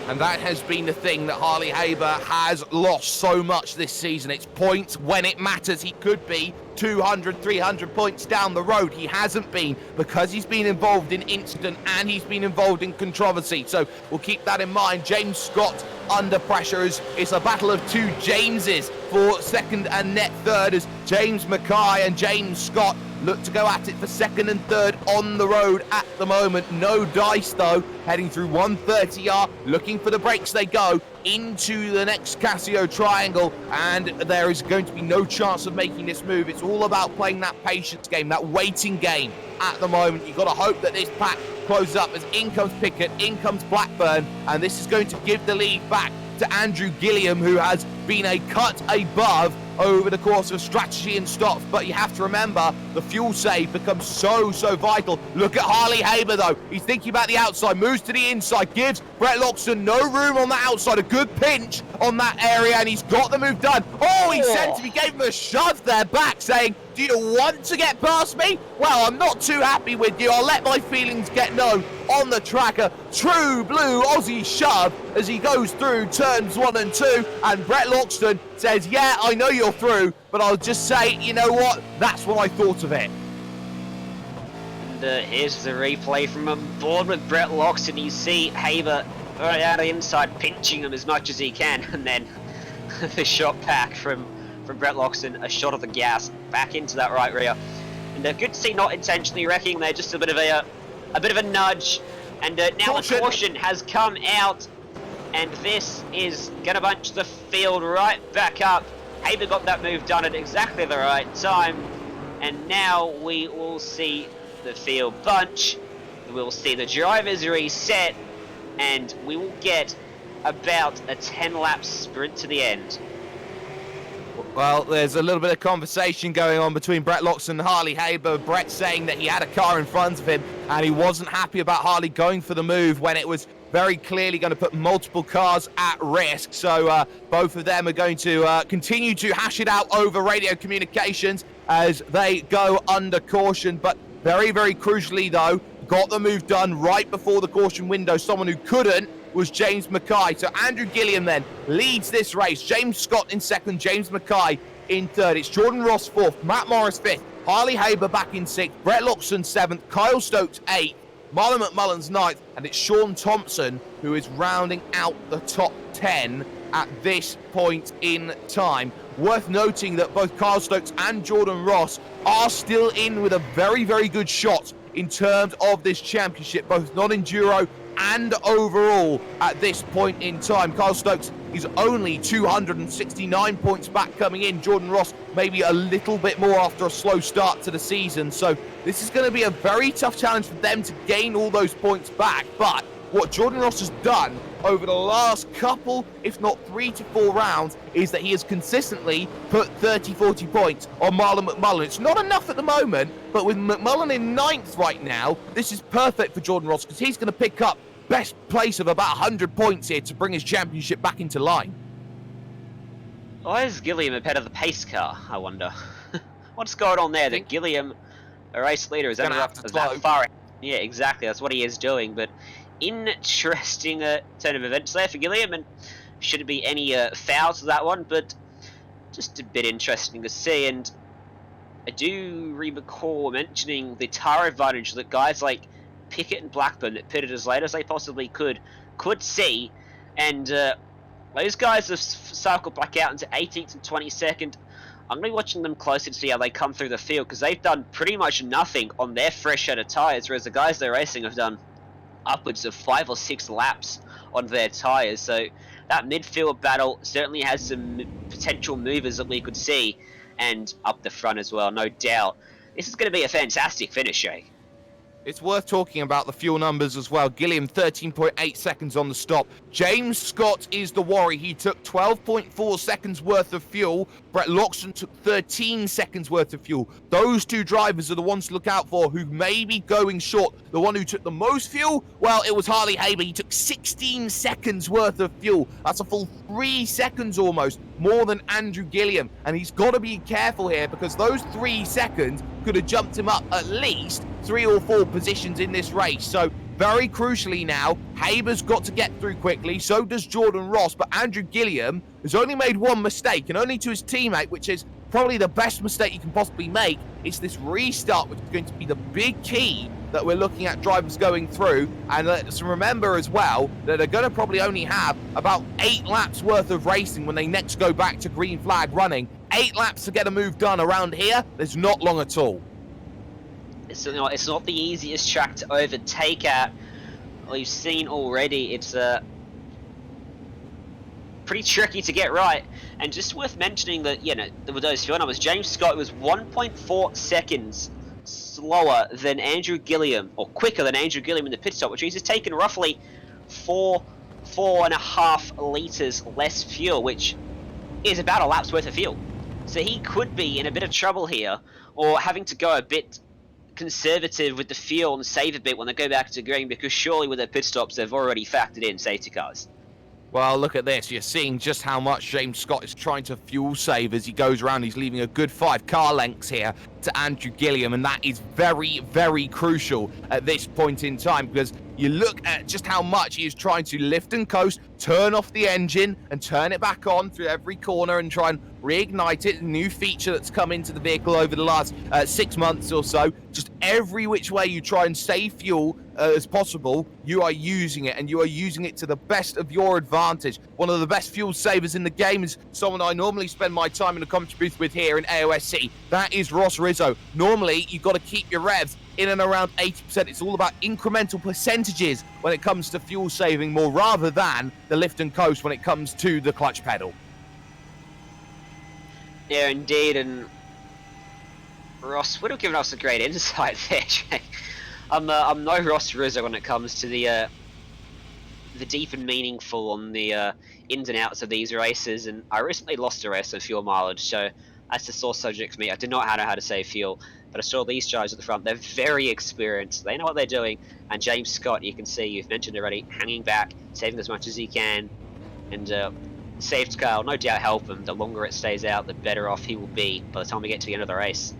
And that has been the thing that Harley Haber has lost so much this season. It's points when it matters. He could be 200, 300 points down the road. He hasn't been, because he's been involved in incident and he's been involved in controversy. So we'll keep that in mind. James Scott under pressure. It's a battle of two Jameses for second and net third, as James Mackay and James Scott look to go at it for second and third on the road at the moment. No dice though, heading through 130R, looking for the brakes they go into the next Casio triangle, and there is going to be no chance of making this move. It's all about playing that patience game, that waiting game at the moment. You've got to hope that this pack closes up, as in comes Pickett, in comes Blackburn, and this is going to give the lead back to Andrew Gilliam, who has been a cut above over the course of strategy and stops. But you have to remember, the fuel save becomes so vital. Look at Harley Haber though. He's thinking about the outside, moves to the inside, gives Brett Loxton no room on the outside. A good pinch on that area, and he's got the move done. Oh, he sent him, he gave him a shove there back, saying, do you want to get past me? Well, I'm not too happy with you. I'll let my feelings get known on the track. A true blue Aussie shove as he goes through turns 1 and 2. And Brett Loxton says, yeah, I know you're through, but I'll just say, you know what? That's what I thought of it. And here's the replay from on board with Brett Loxton. You see Haber right out of the inside, pinching him as much as he can. And then the shot back from Brett Loxton, a shot of the gas back into that right rear. And good to see, not intentionally wrecking there, just a bit of a nudge. And now the caution has come out, and this is going to bunch the field right back up. Haber got that move done at exactly the right time, and now we will see the field bunch. We'll see the drivers reset, and we will get about a 10-lap sprint to the end. Well, there's a little bit of conversation going on between Brett Loxton and Harley Haber. Brett saying that he had a car in front of him and he wasn't happy about Harley going for the move when it was very clearly going to put multiple cars at risk. So both of them are going to continue to hash it out over radio communications as they go under caution. But very, very crucially, though, got the move done right before the caution window. Someone who couldn't was James Mackay. So Andrew Gilliam then leads this race. James Scott in second, James Mackay in third. It's Jordan Ross fourth, Matt Morris fifth, Harley Haber back in sixth, Brett Loxton seventh, Kyle Stokes eighth, Marlon McMullen's ninth, and it's Sean Thompson who is rounding out the top 10 at this point in time. worth noting that both Carl Stokes and Jordan Ross are still in with a very, very good shot in terms of this championship, both non-enduro and overall at this point in time. Carl Stokes is only 269 points back coming in. Jordan Ross maybe a little bit more after a slow start to the season. So this is going to be a very tough challenge for them to gain all those points back. But what Jordan Ross has done over the last couple, if not 3 to 4 rounds, is that he has consistently put 30, 40 points on Marlon McMullen. It's not enough at the moment, but with McMullen in 9th right now, this is perfect for Jordan Ross because he's going to pick up best place of about 100 points here to bring his championship back into line. Why is Gilliam ahead of the pace car, I wonder? What's going on there? That Gilliam, a race leader, is ended up that far. Yeah, exactly, that's what he is doing, but interesting turn of events there for Gilliam, and shouldn't be any fouls for that one, but just a bit interesting to see. And I do recall mentioning the tire advantage that guys like Pickett and Blackburn that pitted as late as they possibly could see, and those guys have circled back out into 18th and 22nd. I'm going to be watching them closely to see how they come through the field, because they've done pretty much nothing on their fresh set of tyres, whereas the guys they're racing have done upwards of 5 or 6 laps on their tyres. So that midfield battle certainly has some potential movers that we could see, and up the front as well, no doubt. This is going to be a fantastic finish, eh? It's worth talking about the fuel numbers as well. Gilliam, 13.8 seconds on the stop. James Scott is the worry. He took 12.4 seconds worth of fuel. Brett Loxton took 13 seconds worth of fuel. Those two drivers are the ones to look out for who may be going short. The one who took the most fuel, well, it was Harley Haber. He took 16 seconds worth of fuel. That's a full 3 seconds almost more than Andrew Gilliam. And he's got to be careful here, because those 3 seconds could have jumped him up at least 3 or 4 positions in this race. So very crucially now, Haber's got to get through quickly, so does Jordan Ross, but Andrew Gilliam has only made one mistake, and only to his teammate, which is probably the best mistake you can possibly make. It's this restart, which is going to be the big key that we're looking at drivers going through. And let's remember as well that they're going to probably only have about 8 laps worth of racing when they next go back to green flag running. 8 laps to get a move done around here, there's not long at all. It's not the easiest track to overtake at. We've seen already it's pretty tricky to get right. And just worth mentioning that, you know, with those fuel numbers, James Scott was 1.4 seconds slower than Andrew Gilliam, or quicker than Andrew Gilliam in the pit stop, which means he's taken roughly 4.5 litres less fuel, which is about a lap's worth of fuel. So he could be in a bit of trouble here, or having to go a bit conservative with the fuel and save a bit when they go back to green, because surely with their pit stops they've already factored in safety cars. Well, look at this. You're seeing just how much James Scott is trying to fuel save as he goes around. He's leaving a good 5 car lengths here to Andrew Gilliam, and that is very, very crucial at this point in time, because you look at just how much he is trying to lift and coast, turn off the engine and turn it back on through every corner and try and reignite it. A new feature that's come into the vehicle over the last 6 months or so. Just every which way you try and save fuel as possible, you are using it, and you are using it to the best of your advantage. One of the best fuel savers in the game is someone I normally spend my time in the commentary booth with here in AOSC. That is Ross Rizzo. Normally, you've got to keep your revs in and around 80%. It's all about incremental percentages when it comes to fuel saving, more rather than the lift and coast when it comes to the clutch pedal. Yeah, indeed, and Ross would have given us a great insight there, Jake. I'm no Ross Rizzo when it comes to the deep and meaningful on the ins and outs of these races, and I recently lost a race on fuel mileage, so that's a sore subject for me. I did not know how to save fuel, but I saw these guys at the front. They're very experienced. They know what they're doing, and James Scott, you can see, you've mentioned already, hanging back, saving as much as he can, and safety car will no doubt help him. The longer it stays out, the better off he will be by the time we get to the end of the race.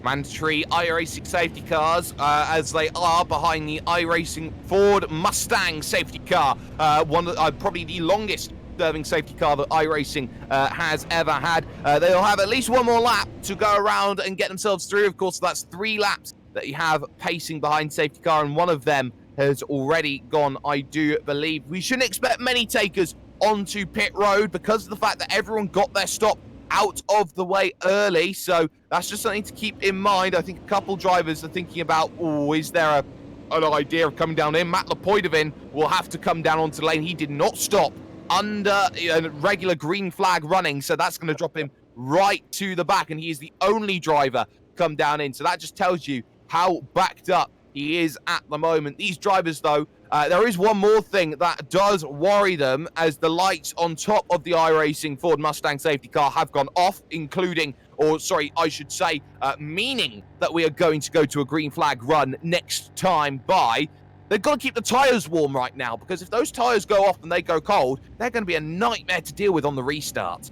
Mandatory iRacing safety cars, as they are behind the iRacing Ford Mustang safety car, probably the longest serving safety car that iRacing has ever had. They'll have at least one more lap to go around and get themselves through. Of course, that's 3 laps that you have pacing behind safety car, and one of them has already gone, I do believe. We shouldn't expect many takers onto pit road because of the fact that everyone got their stop out of the way early. So that's just something to keep in mind. I think a couple drivers are thinking about, is there an idea of coming down in? Matt Lepoidovin will have to come down onto the lane. He did not stop under a regular green flag running, so that's going to drop him right to the back, and he is the only driver come down in. So that just tells you how backed up he is at the moment. These drivers, though, there is one more thing that does worry them, as the lights on top of the iRacing Ford Mustang safety car have gone off, including, or sorry, I should say, meaning that we are going to go to a green flag run next time by. They've got to keep the tyres warm right now, because if those tyres go off and they go cold, they're going to be a nightmare to deal with on the restart.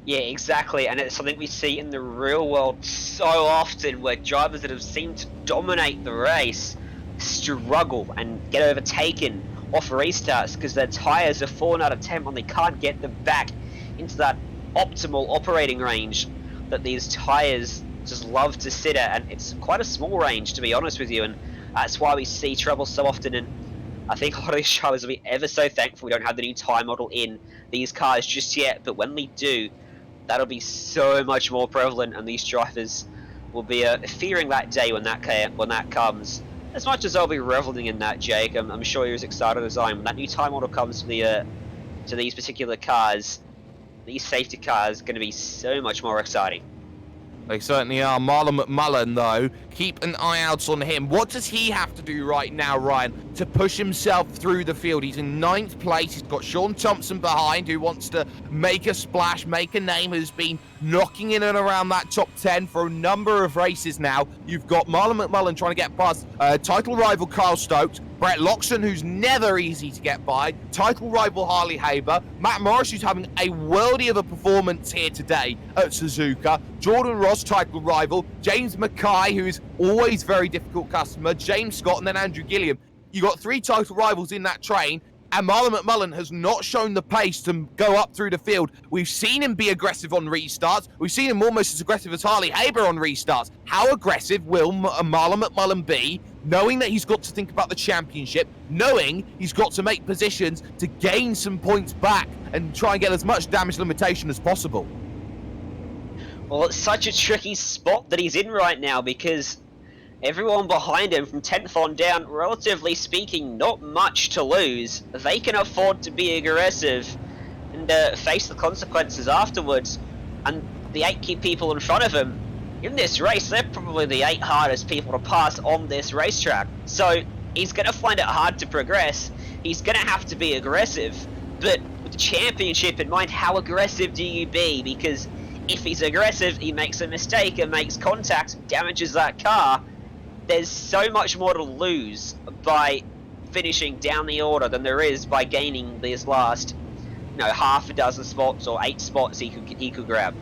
Yeah, exactly, and it's something we see in the real world so often, where drivers that have seemed to dominate the race struggle and get overtaken off restarts because their tyres are 4 out of 10 and they can't get them back into that optimal operating range that these tyres just love to sit at. And it's quite a small range, to be honest with you, and that's why we see trouble so often. And I think a lot of these drivers will be ever so thankful we don't have the new tyre model in these cars just yet, but when we do, that'll be so much more prevalent, and these drivers will be fearing that day when that comes. As much as I'll be reveling in that, Jake, I'm sure you're as excited as I am. When that new time model comes to these particular cars, these safety cars, going to be so much more exciting. They certainly are. Marlon McMullen, though, keep an eye out on him. What does he have to do right now, Ryan, to push himself through the field? He's in 9th place. He's got Sean Thompson behind, who wants to make a splash, make a name, who's been knocking in and around that top 10 for a number of races now. You've got Marlon McMullen trying to get past title rival Carl Stokes, Brett Loxton, who's never easy to get by, title rival Harley Haber, Matt Morris, who's having a worldie of a performance here today at Suzuka, Jordan Ross, title rival, James Mackay, who is always very difficult customer, James Scott, and then Andrew Gilliam. You got 3 title rivals in that train, and Marlon McMullen has not shown the pace to go up through the field. We've seen him be aggressive on restarts. We've seen him almost as aggressive as Harley Haber on restarts. How aggressive will Marlon McMullen be, knowing that he's got to think about the championship, knowing he's got to make positions to gain some points back and try and get as much damage limitation as possible? Well, it's such a tricky spot that he's in right now, because everyone behind him from 10th on down, relatively speaking, not much to lose. They can afford to be aggressive and face the consequences afterwards. And the 8 key people in front of him, in this race, they're probably the 8 hardest people to pass on this racetrack. So he's going to find it hard to progress. He's going to have to be aggressive. But with the championship in mind, how aggressive do you be? Because if he's aggressive, he makes a mistake and makes contact, damages that car. There's so much more to lose by finishing down the order than there is by gaining these last, half a dozen spots or 8 spots he could grab.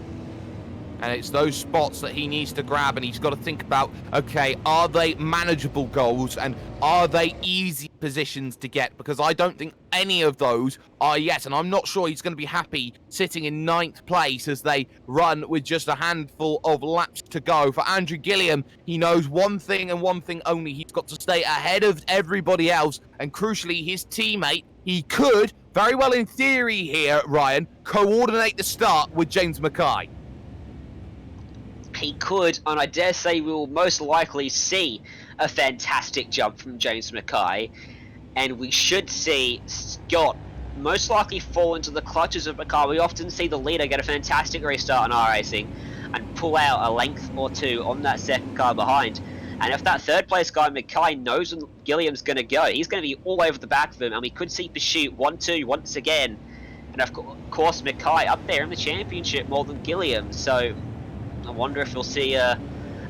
And it's those spots that he needs to grab, and he's got to think about, okay, are they manageable goals and are they easy positions to get? Because I don't think any of those are yet, and I'm not sure he's going to be happy sitting in 9th place as they run with just a handful of laps to go. For Andrew Gilliam, he knows one thing and one thing only. He's got to stay ahead of everybody else, and crucially, his teammate. He could, very well in theory here, Ryan, coordinate the start with James Mackay. He could, and I dare say we will most likely see a fantastic jump from James Mackay, and we should see Scott most likely fall into the clutches of Mackay. We often see the leader get a fantastic restart on iRacing and pull out a length or 2 on that second car behind. And if that 3rd place guy, Mackay, knows when Gilliam's going to go, he's going to be all over the back of him, and we could see pursuit 1-2 once again. And of course, Mackay up there in the championship more than Gilliam, so I wonder if we'll see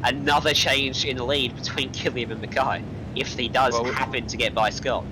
another change in the lead between Gilliam and Mackay, if he does happen to get by Scott.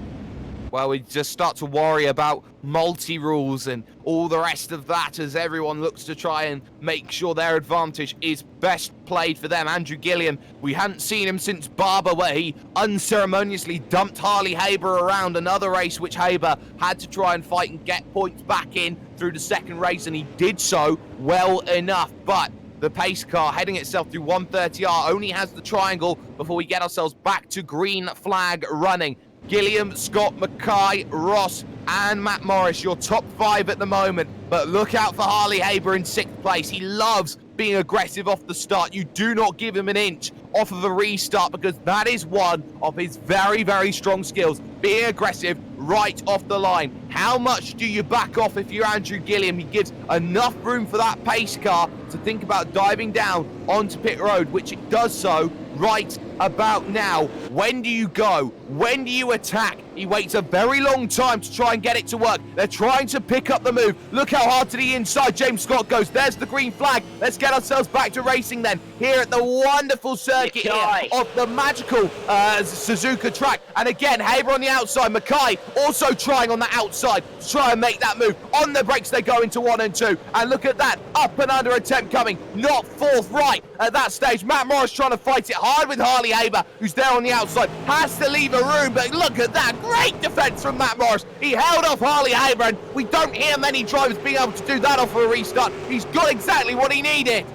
Well, we just start to worry about multi-rules and all the rest of that as everyone looks to try and make sure their advantage is best played for them. Andrew Gilliam, we hadn't seen him since Barber, where he unceremoniously dumped Harley Haber around another race, which Haber had to try and fight and get points back in through the second race, and he did so well enough. But the pace car heading itself through 130R only has the triangle before we get ourselves back to green flag running. Gilliam, Scott, Mackay, Ross, and Matt Morris, your top 5 at the moment. But look out for Harley Haber in 6th place. He loves being aggressive off the start. You do not give him an inch off of a restart, because that is one of his very, very strong skills, being aggressive right off the line. How much do you back off if you're Andrew Gilliam? He gives enough room for that pace car to think about diving down onto pit road, which it does so right about now. When do you go? When do you attack? He waits a very long time to try and get it to work. They're trying to pick up the move. Look how hard to the inside James Scott goes. There's the green flag. Let's get ourselves back to racing then, here at the wonderful circuit here of the magical Suzuka track. And again, Haber on the outside. Mackay also trying on the outside to try and make that move. On the brakes they go into 1 and 2. And look at that, up and under attempt coming. Not forthright at that stage. Matt Morris trying to fight it hard with Harley Haber, who's there on the outside. Has to leave a room, but look at that. Great defense from Matt Morris. He held off Harley Haber, and we don't hear many drivers being able to do that off a restart. He's got exactly what he needed.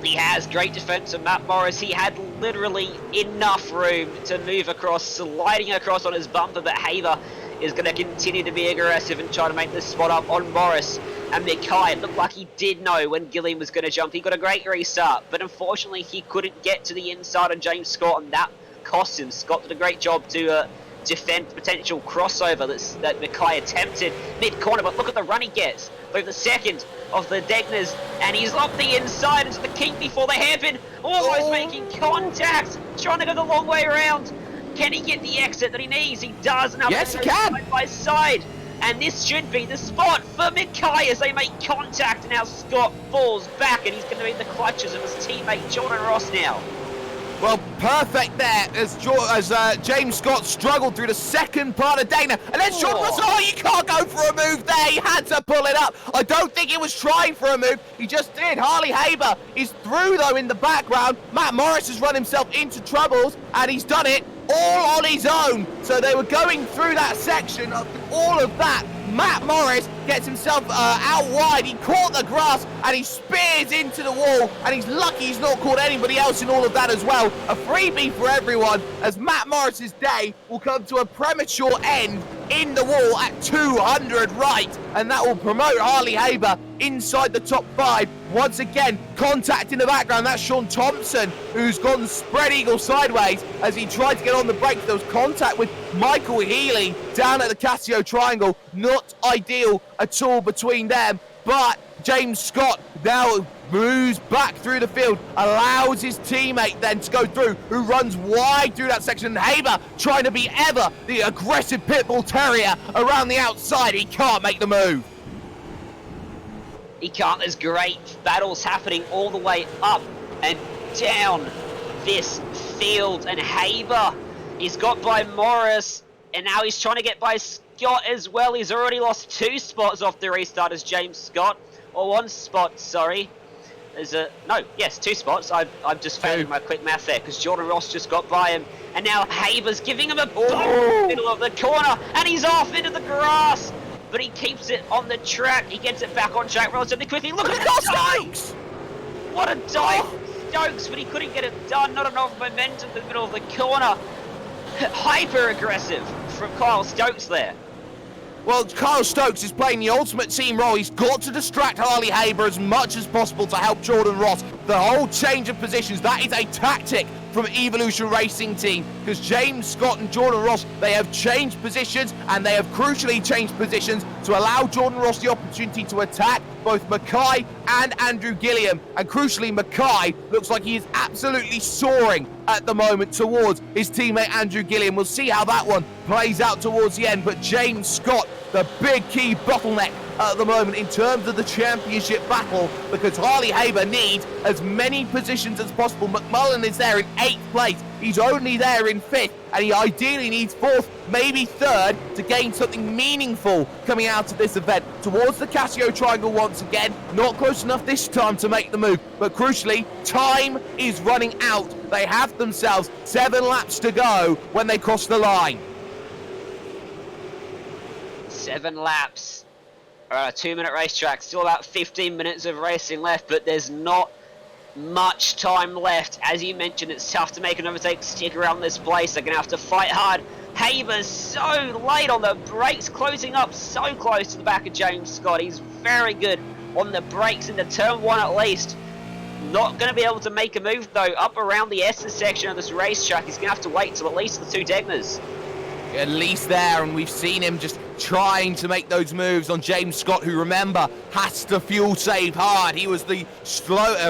He has great defense of Matt Morris. He had literally enough room to move across, sliding across on his bumper, but Haber is going to continue to be aggressive and try to make this spot up on Morris. And Mackay, it looked like he did know when Gilliam was going to jump. He got a great restart, but unfortunately he couldn't get to the inside of James Scott, and that cost him. Scott did a great job to defend potential crossover that Mackay attempted mid-corner, but look at the run he gets over the second of the Degners, and he's off the inside into the kink before the hairpin, almost making contact, trying to go the long way around. Can he get the exit that he needs? He does, and yes, he can. Side by side. And this should be the spot for Mackay as they make contact, and now Scott falls back, and he's going to be in the clutches of his teammate Jordan Ross now. Well, perfect there as James Scott struggled through the second part of Dana. And then Jordan Ross, you can't go for a move there. He had to pull it up. I don't think he was trying for a move. He just did. Harley Haber is through, though, in the background. Matt Morris has run himself into troubles, and he's done it all on his own. So they were going through that section of all of that. Matt Morris gets himself out wide. He caught the grass and he spears into the wall, and he's lucky he's not caught anybody else in all of that as well. A freebie for everyone, as Matt Morris's day will come to a premature end in the wall at 200 right, and that will promote Harley Haber inside the top 5. Once again, contact in the background. That's Sean Thompson, who's gone spread eagle sideways as he tried to get on the brakes. There was contact with Michael Healy down at the Casio Triangle. Not ideal at all between them, but James Scott now moves back through the field, allows his teammate then to go through, who runs wide through that section. Haber trying to be ever the aggressive pitbull terrier around the outside. He can't make the move. He can't. There's great battles happening all the way up and down this field, and Haber is got by Morris, and now he's trying to get by Scott as well. He's already lost 2 spots off the restart as James Scott, or 1 spot, sorry. There's 2 spots. I've just failed in my quick math there, because Jordan Ross just got by him, and now Haber's giving him a bump in the middle of the corner, and he's off into the grass. But he keeps it on the track. He gets it back on track relatively quickly. Look at Stokes! What a dive from Stokes, but he couldn't get it done. Not enough momentum in the middle of the corner. Hyper aggressive from Kyle Stokes there. Well, Kyle Stokes is playing the ultimate team role. He's got to distract Harley Haber as much as possible to help Jordan Ross. The whole change of positions, that is a tactic from Evolution Racing Team, because James Scott and Jordan Ross, they have changed positions, and they have crucially changed positions to allow Jordan Ross the opportunity to attack both Mackay and Andrew Gilliam. And crucially, Mackay looks like he is absolutely soaring at the moment towards his teammate Andrew Gilliam. We'll see how that one plays out towards the end, but James Scott, the big key bottleneck at the moment in terms of the championship battle, because Harley Haber needs as many positions as possible. McMullen is there in 8th place. He's only there in 5th, and he ideally needs 4th, maybe 3rd, to gain something meaningful coming out of this event. Towards the Casio Triangle once again, not close enough this time to make the move, but crucially, time is running out. They have themselves 7 laps to go when they cross the line. 7 laps. A 2-minute racetrack, still about 15 minutes of racing left, but there's not much time left. As you mentioned, it's tough to make an overtake stick around this place. They're going to have to fight hard. Haber's so late on the brakes, closing up so close to the back of James Scott. He's very good on the brakes into turn 1 at least. Not going to be able to make a move though up around the S's section of this racetrack. He's going to have to wait till at least the 2 Degners. At least there, and we've seen him just trying to make those moves on James Scott, who, remember, has to fuel save hard. He was the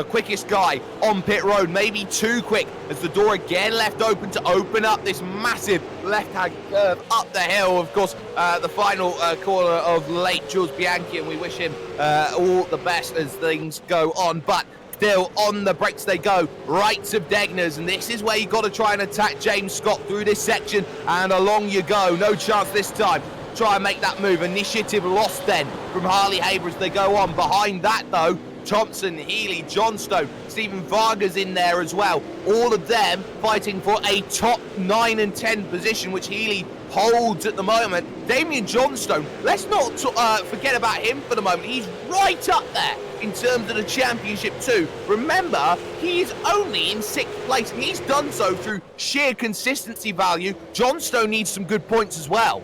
quickest guy on pit road, maybe too quick, as the door again left open to open up this massive left-hand curve up the hill. Of course, the final corner of late Jules Bianchi, and we wish him all the best as things go on. But still on the brakes they go, rights of Degners, and this is where you got to try and attack James Scott through this section, and along you go. No chance this time. Try and make that move. Initiative lost then from Harley Haber as they go on. Behind that though, Thompson, Healy, Johnstone, Stephen Vargas in there as well. All of them fighting for a top 9 and 10 position, which Healy holds at the moment. Damien Johnstone, let's not forget about him for the moment. He's right up there in terms of the championship too. Remember, he is only in 6th place, and he's done so through sheer consistency value. Johnstone needs some good points as well.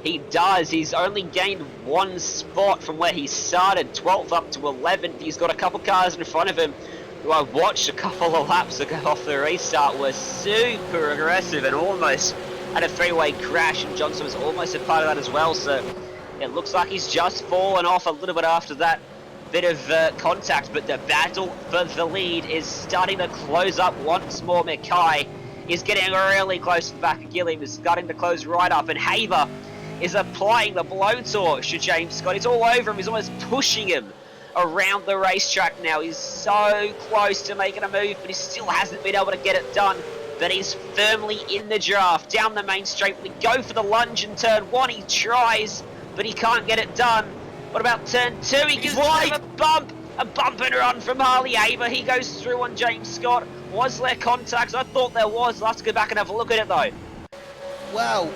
He does. He's only gained 1 spot from where he started, 12th up to 11th. He's got a couple cars in front of him who I watched a couple of laps ago off the restart were super aggressive and almost had a 3-way crash, and Johnson was almost a part of that as well. So it looks like he's just fallen off a little bit after that bit of contact, but the battle for the lead is starting to close up once more. Mackay is getting really close to the back of Gilliam, is starting to close right up, and Haber is applying the blowtorch to James Scott. He's all over him. He's almost pushing him around the racetrack now. He's so close to making a move, but he still hasn't been able to get it done. But he's firmly in the draft. Down the main straight, we go for the lunge in turn 1. He tries, but he can't get it done. What about turn 2? He gives him a bump and run from Harley Haber. He goes through on James Scott. Was there contact? I thought there was. I'll have to go back and have a look at it though. Well.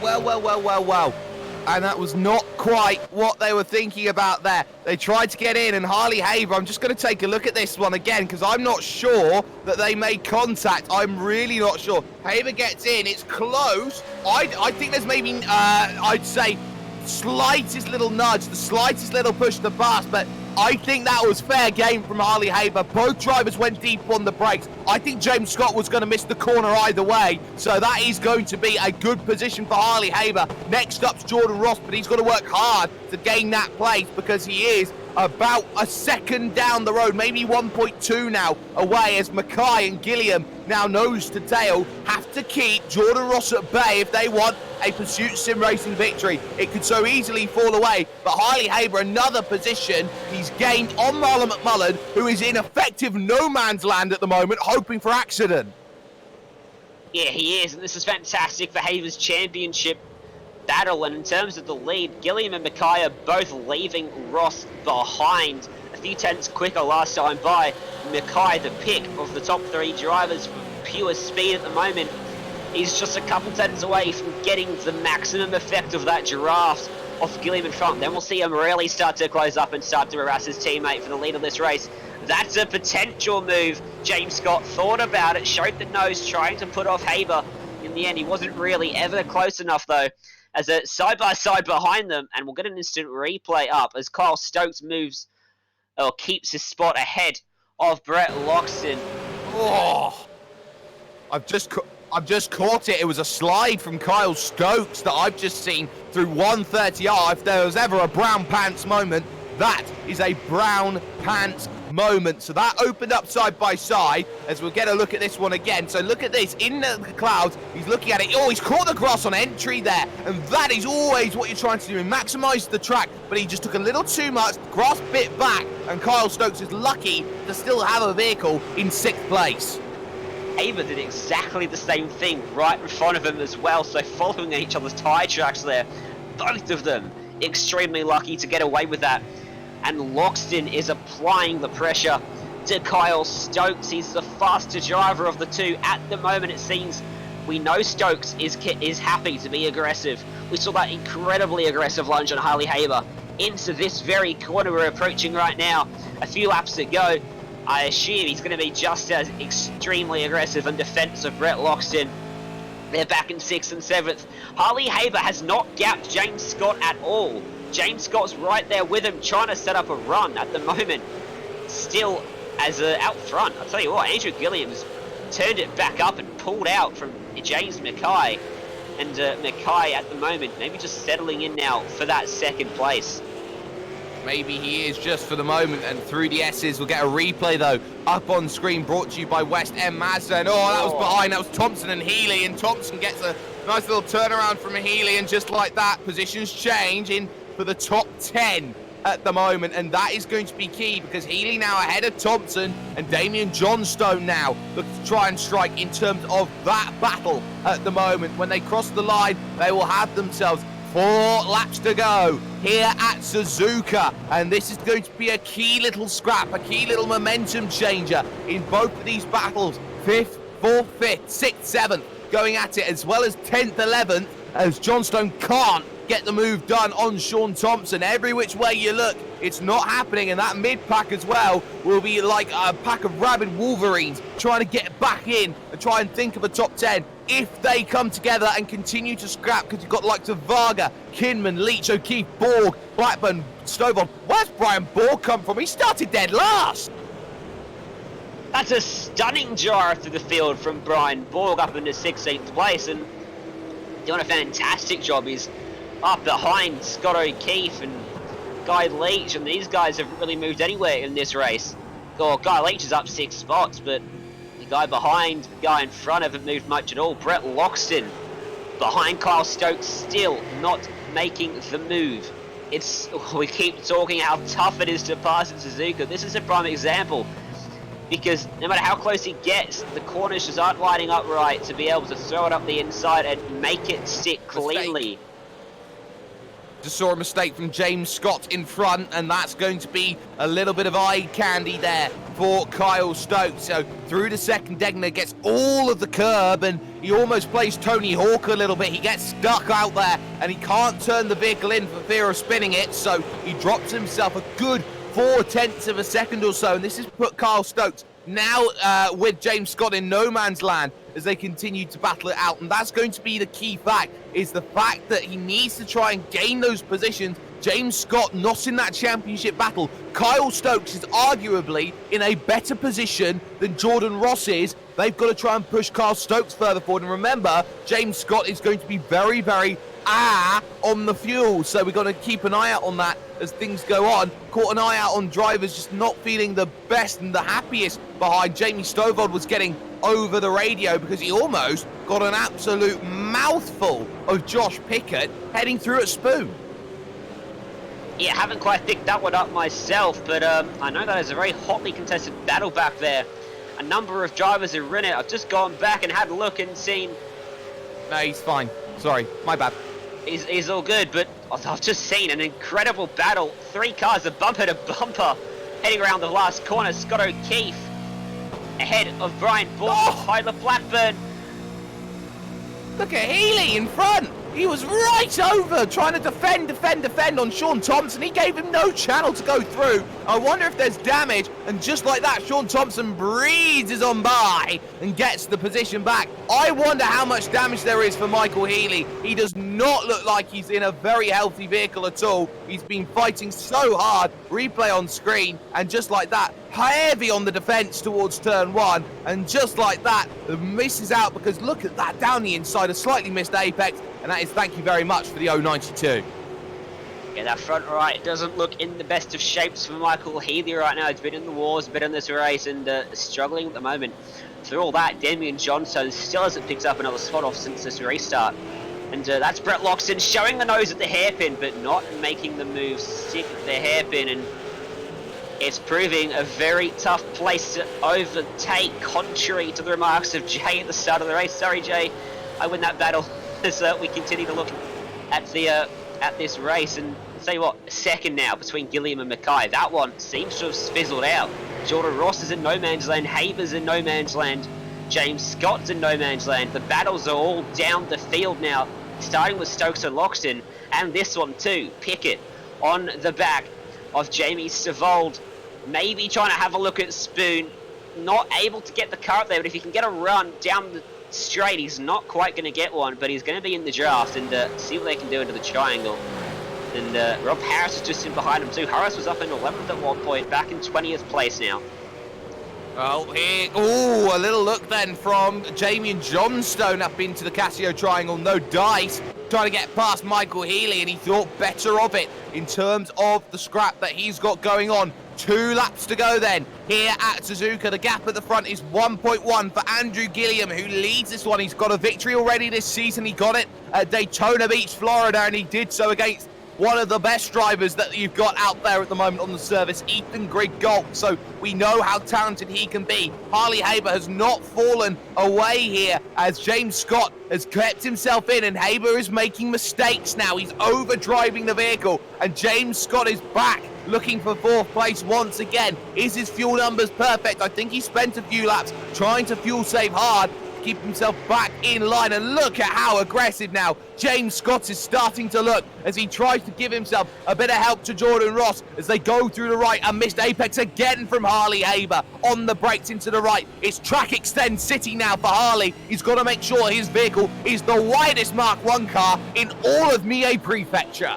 And that was not quite what they were thinking about there. They tried to get in, and Harley Haber, I'm just going to take a look at this one again, because I'm not sure that they made contact. I'm really not sure. Haber gets in. It's close. I think there's maybe, I'd say, slightest little nudge, the slightest little push to the pass, but I think that was fair game from Harley Haber. Both drivers went deep on the brakes. I think James Scott was going to miss the corner either way, so that is going to be a good position for Harley Haber. Next up's Jordan Ross, but he's got to work hard to gain that place because he is about a second down the road, maybe 1.2 now away, as Mackay and Gilliam, now nose to tail, have to keep Jordan Ross at bay if they want a Pursuit Sim Racing victory. It could so easily fall away, but Harley Haber, another position he's gained on Marlon McMullen, who is in effective no man's land at the moment, hoping for accident. Yeah, he is, and this is fantastic for Haber's championship battle. And in terms of the lead, Gilliam and Mackay are both leaving Ross behind. A few tenths quicker last time by. Mackay, the pick of the top 3 drivers for pure speed at the moment, is just a couple tenths away from getting the maximum effect of that draft off Gilliam in front. Then we'll see him really start to close up and start to harass his teammate for the lead of this race. That's a potential move. James Scott thought about it, showed the nose, trying to put off Haber. In the end, he wasn't really ever close enough though, as a side-by-side behind them, and we'll get an instant replay up as Kyle Stokes moves, or keeps his spot ahead of Brett Loxton. Oh, I've just caught it. It was a slide from Kyle Stokes that I've just seen through 130R. If there was ever a brown pants moment, that is a brown pants moment. So that opened up side by side, as we'll get a look at this one again. So look at this, in the clouds, he's looking at it. Oh, he's caught the grass on entry there, and that is always what you're trying to do, maximize the track, but he just took a little too much, grass bit back, and Kyle Stokes is lucky to still have a vehicle in 6th place. Haber did exactly the same thing right in front of him as well, so following each other's tyre tracks there, both of them extremely lucky to get away with that. And Loxton is applying the pressure to Kyle Stokes. He's the faster driver of the two at the moment, it seems. We know Stokes is happy to be aggressive. We saw that incredibly aggressive lunge on Harley Haber into this very corner we're approaching right now. A few laps to go. I assume he's going to be just as extremely aggressive and defensive. Brett Loxton, they're back in 6th and 7th. Harley Haber has not gapped James Scott at all. James Scott's right there with him, trying to set up a run at the moment. Still as out front. I'll tell you what, Andrew Gilliam's turned it back up and pulled out from James Mackay. And Mackay at the moment, maybe just settling in now for that 2nd place. Maybe he is just for the moment, and through the S's, we'll get a replay though, up on screen, brought to you by West End Mazda. And that was behind, that was Thompson and Healy, and Thompson gets a nice little turnaround from Healy, and just like that, positions change in for the top 10 at the moment, and that is going to be key, because Healy now ahead of Thompson, and Damien Johnstone now looks to try and strike in terms of that battle at the moment. When they cross the line, they will have themselves 4 laps to go here at Suzuka, and this is going to be a key little scrap, a key little momentum changer in both of these battles. 5th, 4th, 5th, 6th, 7th going at it, as well as 10th, 11th, as Johnstone can't get the move done on Sean Thompson. Every which way you look, it's not happening, and that mid-pack as well will be like a pack of rabid Wolverines trying to get back in and try and think of a top 10 if they come together and continue to scrap, because you've got likes of Varga, Kinman, Leach, O'Keefe, Borg, Blackburn, Stovall. Where's Brian Borg come from? He started dead last. That's a stunning drive through the field from Brian Borg up into 16th place, and doing a fantastic job. He's up behind Scott O'Keefe and Guy Leach, and these guys haven't really moved anywhere in this race. Guy Leach is up 6 spots, but the guy behind, the guy in front haven't moved much at all. Brett Loxton behind Kyle Stokes, still not making the move. We keep talking how tough it is to pass at Suzuka. This is a prime example, because no matter how close he gets, the corners just aren't lining up right to be able to throw it up the inside and make it sit cleanly. Just saw a mistake from James Scott in front, and that's going to be a little bit of eye candy there for Kyle Stokes. So through the second Degner, gets all of the curb, and he almost plays Tony Hawk a little bit. He gets stuck out there, and he can't turn the vehicle in for fear of spinning it, so he drops himself a good 0.4 of a second or so, and this has put Kyle Stokes now with James Scott in no man's land as they continue to battle it out. And that's going to be the key fact, is the fact that he needs to try and gain those positions. James Scott not in that championship battle. Kyle Stokes is arguably in a better position than Jordan Ross is. They've got to try and push Kyle Stokes further forward. And remember, James Scott is going to be very, very on the fuel, so we've got to keep an eye out on that as things go on. Caught an eye out on drivers just not feeling the best and the happiest behind. Jamie Stovall was getting over the radio because he almost got an absolute mouthful of Josh Pickett heading through at Spoon. Yeah, haven't quite picked that one up myself, but I know that is a very hotly contested battle back there. A number of drivers are in it. I've just gone back and had a look and seen... No, he's fine. Sorry, my bad. He's all good, but I've just seen an incredible battle. 3 cars are bumper to bumper, heading around the last corner. Scott O'Keefe ahead of Brian Borg, Tyler Blackburn. Look at Healy in front. He was right over trying to defend on Sean Thompson. He gave him no channel to go through. I wonder if there's damage. And just like that, Sean Thompson breezes on by and gets the position back. I wonder how much damage there is for Michael Healy. He does not look like he's in a very healthy vehicle at all. He's been fighting so hard. Replay on screen. And just like that, heavy on the defense towards turn 1. And just like that, misses out because look at that down the inside. A slightly missed apex. And that is thank you very much for the 092. Yeah, that front right doesn't look in the best of shapes for Michael Healy right now. He's been in the wars, been in this race, and struggling at the moment. Through all that, Damien Johnstone still hasn't picked up another spot off since this restart. And that's Brett Loxton showing the nose at the hairpin, but not making the move stick at the hairpin. And it's proving a very tough place to overtake, contrary to the remarks of Jay at the start of the race. Sorry, Jay, I win that battle. As we continue to look at the at this race, and I'll tell you what, a second now between Gilliam and Mackay. That one seems to have fizzled out. Jordan Ross is in no man's land, Haber's in no man's land, James Scott's in no man's land. The battles are all down the field now, starting with Stokes and Loxton, and this one too. Pickett on the back of Jamie Stavold. Maybe trying to have a look at Spoon. Not able to get the car up there, but if he can get a run down the straight, he's not quite going to get one, but he's going to be in the draft and see what they can do into the triangle. And Rob Harris is just in behind him too. Harris was up in 11th at one point, back in 20th place now. Oh, here, oh, a little look then from Jamie and Johnstone up into the Casio triangle. No dice, trying to get past Michael Healy, and he thought better of it in terms of the scrap that he's got going on. 2 laps to go then here at Suzuka. The gap at the front is 1.1 for Andrew Gilliam, who leads this one. He's got a victory already this season. He got it at Daytona Beach, Florida, and he did so against one of the best drivers that you've got out there at the moment on the service, Ethan Grigg-Gault. So we know how talented he can be. Harley Haber has not fallen away here as James Scott has kept himself in, and Haber is making mistakes now. He's overdriving the vehicle, and James Scott is back looking for 4th place once again. Is his fuel numbers perfect? I think he spent a few laps trying to fuel save hard, keep himself back in line, and look at how aggressive now James Scott is starting to look as he tries to give himself a bit of help to Jordan Ross as they go through the right. A missed apex again from Harley Haber on the brakes into the right. It's track extend city now for Harley. He's got to make sure his vehicle is the widest Mark 1 car in all of Mie Prefecture.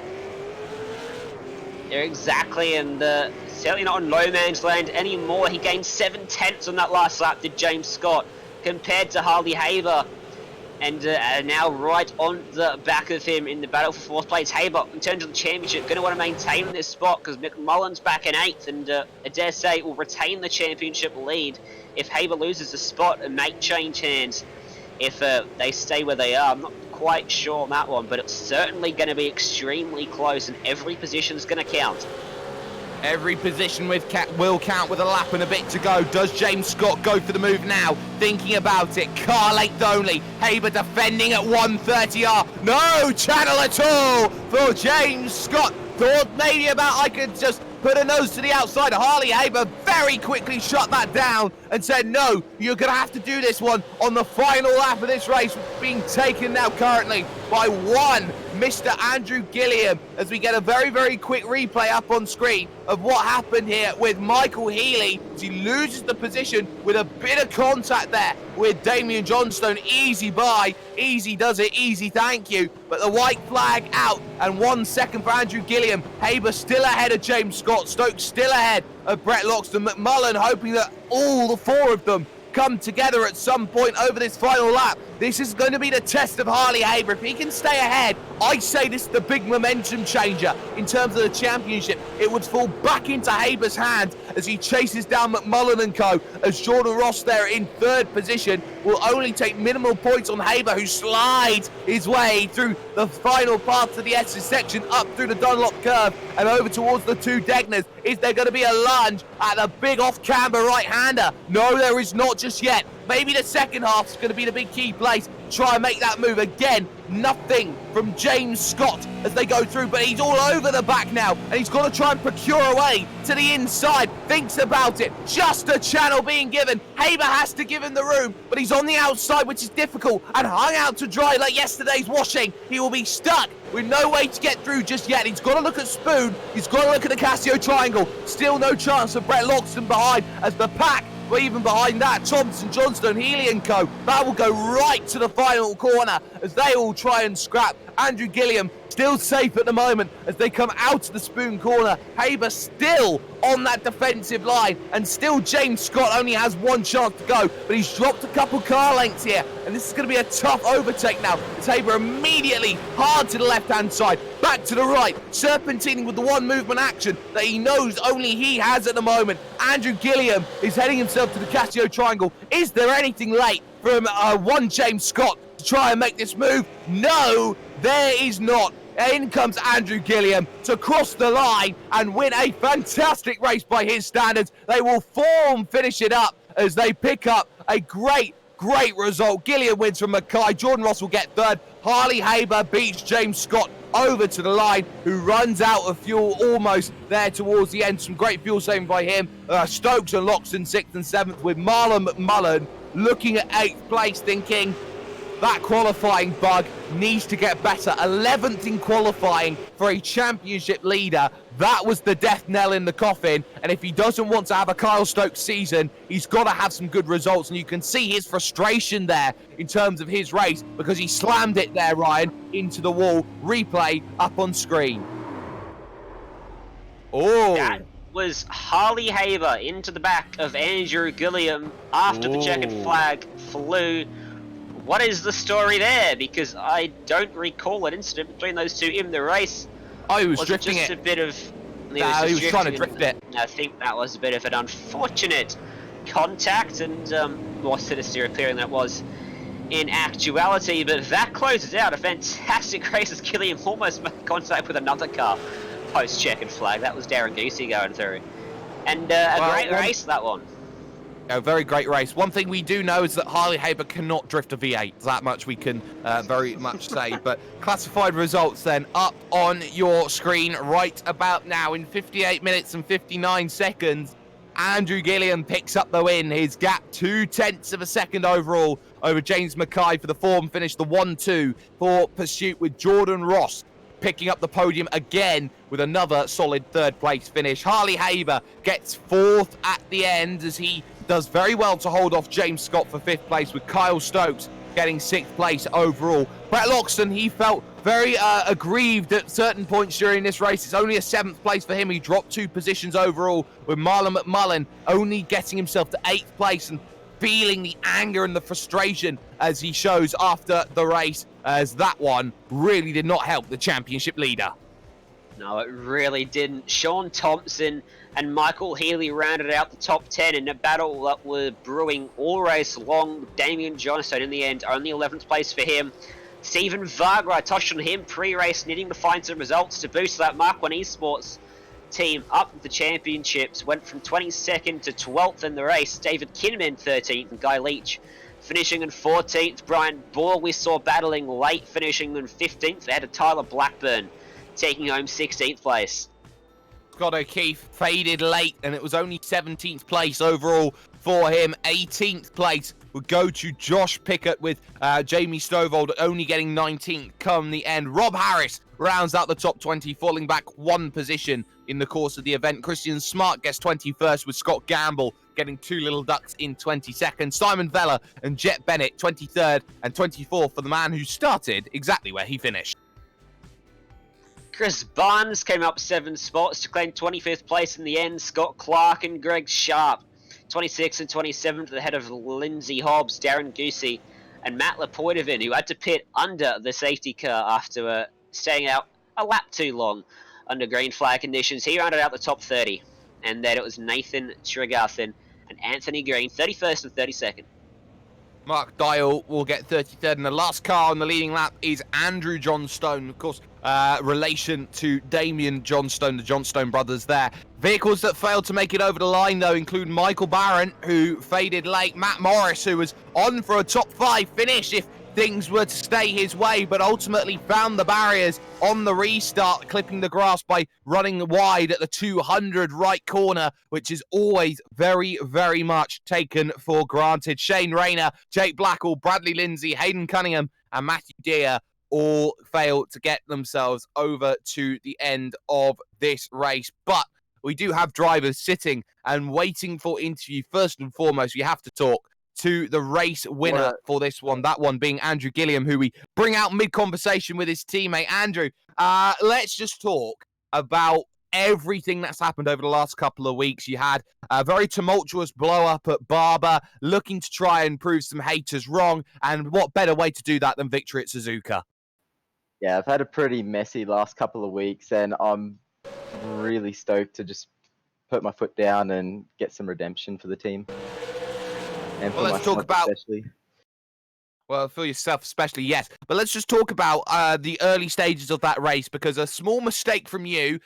Yeah, exactly, and certainly not on no man's land anymore. He gained 7 tenths on that last lap, did James Scott, compared to Harley Haber, and now right on the back of him in the battle for 4th place. Haber, in terms of the championship, going to want to maintain this spot because McMullen's back in 8th, and I dare say will retain the championship lead. If Haber loses the spot, it may change hands. If they stay where they are, I'm not quite sure on that one, but it's certainly going to be extremely close, and every position's going to count. Every position will count with a lap and a bit to go. Does James Scott go for the move now? Thinking about it. Car length only. Haber defending at 130R. No channel at all for James Scott. Thought maybe about I could just put a nose to the outside. Harley Haber very quickly shut that down and said, no, you're going to have to do this one on the final lap of this race, being taken now currently by one Mr. Andrew Gilliam, as we get a very, very quick replay up on screen of what happened here with Michael Healy as he loses the position with a bit of contact there with Damian Johnstone. Easy buy, easy does it, easy thank you. But the white flag out, and 1 second for Andrew Gilliam. Haber still ahead of James Scott. Stokes still ahead of Brett Loxton. McMullen hoping that all the 4 of them come together at some point over this final lap. This is going to be the test of Harley Haber. If he can stay ahead, I say this is the big momentum changer in terms of the championship. It would fall back into Haber's hands as he chases down McMullen and co, as Jordan Ross there in 3rd position will only take minimal points on Haber, who slides his way through the final parts of the S's section, up through the Dunlop curve and over towards the 2 Degners. Is there going to be a lunge at the big off-camber right-hander? No, there is not just yet. Maybe the second half is going to be the big key place. Try and make that move again. Nothing from James Scott as they go through, but he's all over the back now, and he's got to try and procure a way to the inside. Thinks about it. Just a channel being given. Haber has to give him the room, but he's on the outside, which is difficult, and hung out to dry like yesterday's washing. He will be stuck with no way to get through just yet. He's got to look at Spoon. He's got to look at the Casio triangle. Still no chance of Brett Loxton behind as the pack. But even behind that, Thompson, Johnstone, Healy and co, that will go right to the final corner as they all try and scrap. Andrew Gilliam still safe at the moment as they come out of the Spoon corner. Haber still on that defensive line, and still James Scott only has 1 chance to go, but he's dropped a couple car lengths here, and this is going to be a tough overtake now as Haber immediately hard to the left-hand side, back to the right, serpentining with the 1 movement action that he knows only he has at the moment. Andrew Gilliam is heading himself to the Casio triangle. Is there anything late from one James Scott to try and make this move? No, there is not. In comes Andrew Gilliam to cross the line and win a fantastic race by his standards. They will finish it up as they pick up a great result. Gilliam wins from Mackay. Jordan Ross will get 3rd. Harley Haber beats James Scott over to the line, who runs out of fuel almost there towards the end. Some great fuel saving by him. Stokes and Loxton 6th and 7th, with Marlon McMullen looking at 8th place, thinking, that qualifying bug needs to get better. 11th in qualifying for a championship leader. That was the death knell in the coffin. And if he doesn't want to have a Kyle Stokes season, he's got to have some good results. And you can see his frustration there in terms of his race because he slammed it there, Ryan, into the wall. Replay up on screen. Oh. That was Harley Haber into the back of Andrew Gilliam after the checkered flag flew. What is the story there? Because I don't recall an incident between those two in the race. Oh, he was drifting just it. a bit of... He was trying to drift it. I think that was a bit of an unfortunate contact, and more sinister appearing than it was in actuality. But that closes out a fantastic race as Gilliam almost made contact with another car post-checkered flag. That was Darren Goosey going through. And a great race, that one. A very great race. One thing we do know is that Harley Haber cannot drift a V8. That much we can very much say. But classified results then up on your screen right about now. In 58 minutes and 59 seconds, Andrew Gilliam picks up the win. His gap 0.2 of a second overall over James Mackay for the form finish. The 1-2 for pursuit with Jordan Ross picking up the podium again with another solid third place finish. Harley Haber gets fourth at the end as he does very well to hold off James Scott for fifth place, with Kyle Stokes getting sixth place overall. Brett Loxton, he felt very aggrieved at certain points during this race. It's only a seventh place for him. He dropped 2 positions overall, with Marlon McMullen only getting himself to 8th place and feeling the anger and the frustration as he shows after the race, as that one really did not help the championship leader. No, it really didn't. Sean Thompson and Michael Healy rounded out the top 10 in a battle that were brewing all race long. Damien Johnstone in the end, only 11th place for him. Stephen Varga, I touched on him pre-race, needing to find some results to boost that Mark 1 Esports team up the championships. Went from 22nd to 12th in the race. David Kinman 13th and Guy Leach finishing in 14th. Brian Ball we saw battling late, finishing in 15th. They had a Tyler Blackburn taking home 16th place. Scott O'Keefe faded late, and it was only 17th place overall for him. 18th place would go to Josh Pickett, with Jamie Stovall only getting 19th come the end. Rob Harris rounds out the top 20, falling back 1 position in the course of the event. Christian Smart gets 21st, with Scott Gamble getting 2 little ducks in 22nd. Simon Vella and Jet Bennett 23rd and 24th for the man who started exactly where he finished. Chris Barnes came up 7 spots to claim 25th place in the end. Scott Clark and Greg Sharp 26th and 27th ahead of Lindsay Hobbs, Darren Goosey and Matt Lepoidovin, who had to pit under the safety car after staying out a lap too long under green flag conditions. He rounded out the top 30, and then it was Nathan Tregarthen and Anthony Green 31st and 32nd. Mark Dial will get 33rd, and the last car on the leading lap is Andrew Johnstone. Of course, relation to Damien Johnstone, the Johnstone brothers there. Vehicles that failed to make it over the line, though, include Michael Barron, who faded late, Matt Morris, who was on for a top 5 finish if things were to stay his way, but ultimately found the barriers on the restart, clipping the grass by running wide at the 200 right corner, which is always very, very much taken for granted. Shane Rayner, Jake Blackall, Bradley Lindsay, Hayden Cunningham and Matthew Deere all failed to get themselves over to the end of this race. But we do have drivers sitting and waiting for interview. First and foremost, we have to talk to the race winner for this one, that one being Andrew Gilliam, who we bring out mid-conversation with his teammate. Andrew, let's just talk about everything that's happened over the last couple of weeks. You had a very tumultuous blow-up at Barber, looking to try and prove some haters wrong, and what better way to do that than victory at Suzuka? Yeah, I've had a pretty messy last couple of weeks, and I'm really stoked to just put my foot down and get some redemption for the team. And well, let's talk about especially. Well, for yourself especially, yes. But let's just talk about the early stages of that race, because a small mistake from you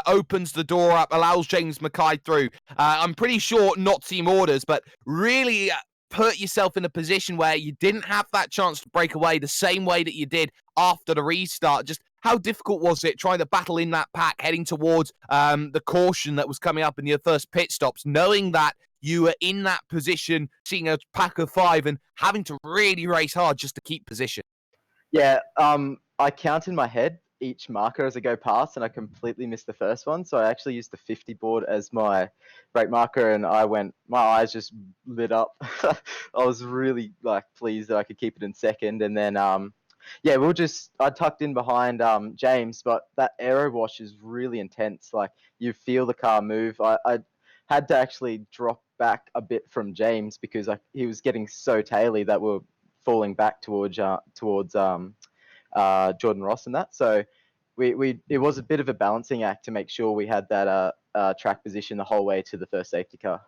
opens the door up, allows James Mackay through. I'm pretty sure not team orders, but really put yourself in a position where you didn't have that chance to break away the same way that you did after the restart. Just how difficult was it trying to battle in that pack, heading towards the caution that was coming up in your first pit stops, knowing that you were in that position, seeing a pack of 5 and having to really race hard just to keep position? Yeah, I count in my head each marker as I go past, and I completely missed the first one. So I actually used the 50 board as my brake marker, and my eyes just lit up. I was really pleased that I could keep it in second, and then yeah, I tucked in behind James, but that aero wash is really intense. Like, you feel the car move. I had to actually drop back a bit from James because he was getting so taily that we're falling back towards Jordan Ross and that. So it was a bit of a balancing act to make sure we had that track position the whole way to the first safety car.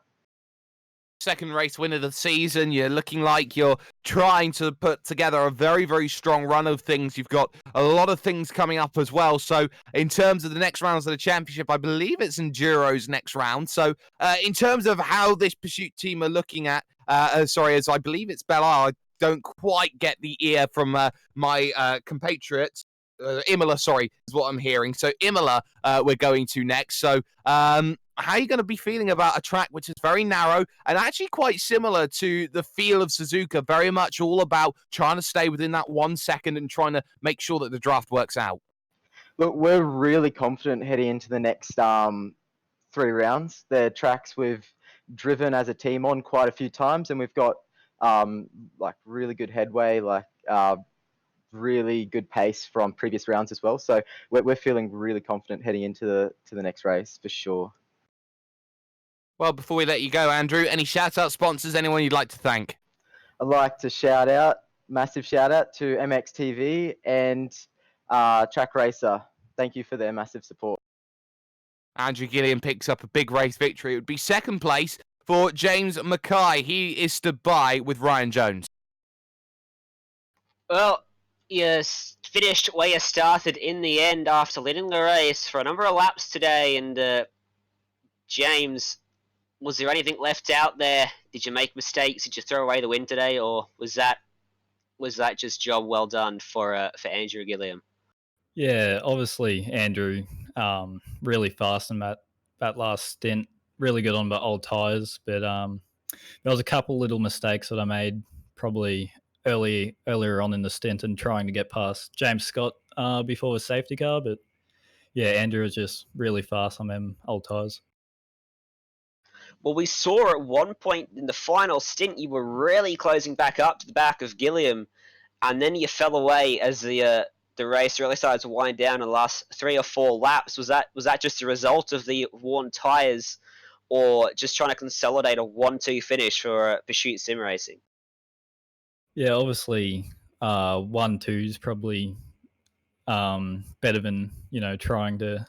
Second race win of the season. You're looking like you're trying to put together a very, very strong run of things. You've got a lot of things coming up as well. So in terms of the next rounds of the championship, I believe it's Enduro's next round. So in terms of how this pursuit team are looking at, as I believe it's Bellar, I don't quite get the ear from my compatriots. Imola, is what I'm hearing. So Imola, we're going to next. So how are you going to be feeling about a track which is very narrow and actually quite similar to the feel of Suzuka, very much all about trying to stay within that 1 second and trying to make sure that the draft works out? Look, we're really confident heading into the next 3 rounds. They're tracks we've driven as a team on quite a few times, and we've got really good headway, really good pace from previous rounds as well. So we're feeling really confident heading into the next race for sure. Well, before we let you go, Andrew, any shout-out sponsors, anyone you'd like to thank? I'd like to massive shout out to MXTV and Track Racer. Thank you for their massive support. Andrew Gilliam picks up a big race victory. It would be second place for James Mackay. He is stood by with Ryan Jones. Well, you finished where you started in the end after leading the race for a number of laps today, and James, was there anything left out there? Did you make mistakes? Did you throw away the win today, or was that just job well done for Andrew Gilliam? Yeah, obviously Andrew, really fast in that last stint. Really good on the old tyres, but there was a couple little mistakes that I made probably earlier on in the stint and trying to get past James Scott before the safety car. But yeah, Andrew was just really fast on them old tyres. Well, we saw at one point in the final stint you were really closing back up to the back of Gilliam, and then you fell away as the race really started to wind down in the last 3 or 4 laps. Was that just a result of the worn tyres, or just trying to consolidate a 1-2 finish for Pursuit Sim Racing? Yeah, obviously 1-2 is probably better than trying to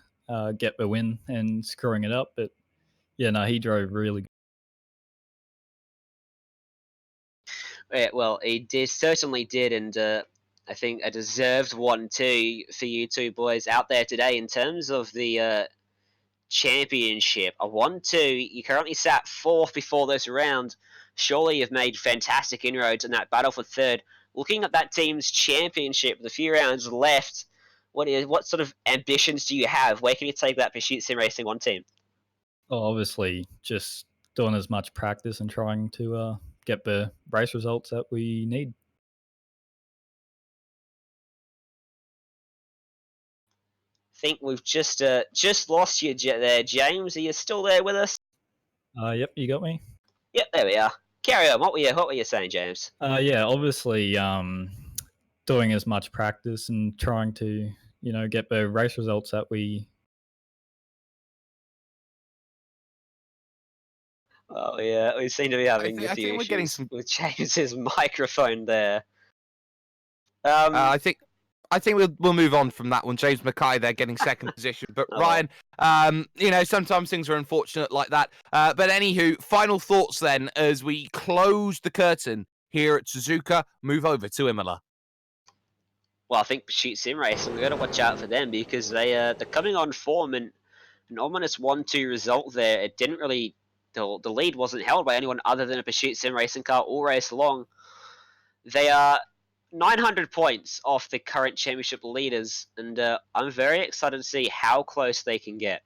get the win and screwing it up. But yeah, no, he drove really good. Yeah, well, he certainly did, and I think a deserved 1-2 for you two boys out there today. In terms of the championship, a 1-2, you currently sat 4th before this round. Surely you've made fantastic inroads in that battle for 3rd. Looking at that team's championship with a few rounds left, what sort of ambitions do you have? Where can you take that Pursuit Sim Racing 1 team? Oh, obviously, just doing as much practice and trying to get the race results that we need. I think we've just lost you there, James. Are you still there with us? Yep, you got me. Yep, there we are. Carry on. What were you saying, James? Yeah, obviously, doing as much practice and trying to get the race results that we. Oh yeah, we seem to be having a few issues with James's microphone there. I think we'll move on from that one. James Mackay there getting second position. But Ryan, sometimes things are unfortunate like that. But anywho, final thoughts then as we close the curtain here at Suzuka, move over to Imola. Well, I think Pursuit Sim Racing, we've got to watch out for them because they're coming on form, and an ominous 1-2 result there. It didn't really, the lead wasn't held by anyone other than a Pursuit Sim Racing car all race long. They are 900 points off the current championship leaders, and I'm very excited to see how close they can get.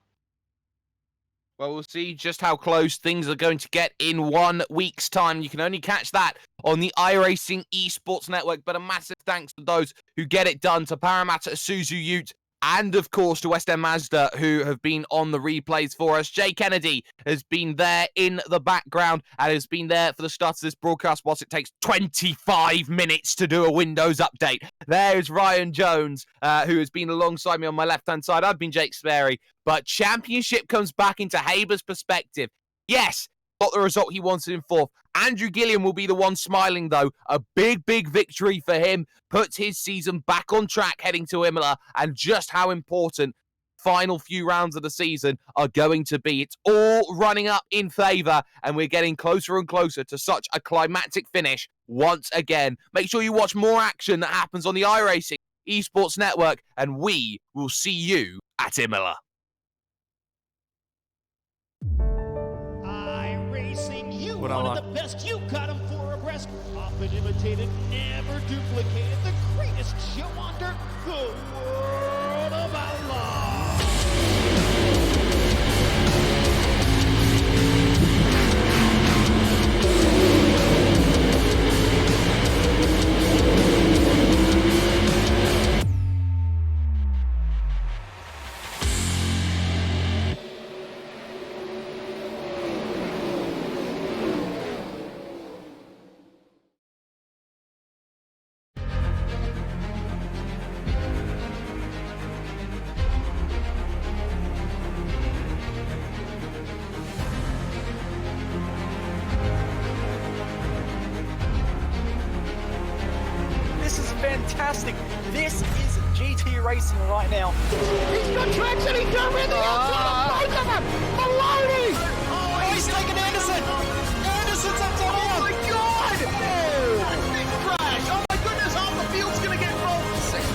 Well, we'll see just how close things are going to get in 1 week's time. You can only catch that on the iRacing Esports Network. But a massive thanks to those who get it done, to Parramatta, Isuzu Ute, and of course to West End Mazda, who have been on the replays for us. Jay Kennedy has been there in the background and has been there for the start of this broadcast whilst it takes 25 minutes to do a Windows update. There's Ryan Jones, who has been alongside me on my left-hand side. I've been Jake Sperry, but championship comes back into Haber's perspective. Yes, got the result he wanted in fourth. Andrew Gilliam will be the one smiling, though. A big, big victory for him. Puts his season back on track heading to Imola, and just how important final few rounds of the season are going to be. It's all running up in favour, and we're getting closer and closer to such a climactic finish once again. Make sure you watch more action that happens on the iRacing Esports Network, and we will see you at Imola. iRacing, you What I one like. of the best. You got him 4 abreast. Often imitated, never duplicated. The greatest show under the world of outlaw. This is fantastic. This is GT racing right now. He's got traction. He's got with the outside of both of them. Maloney. Oh, he's taken Anderson. Anderson's up to him. Oh my God! Oh, big crash! Oh my goodness! Half the field's gonna get rolled.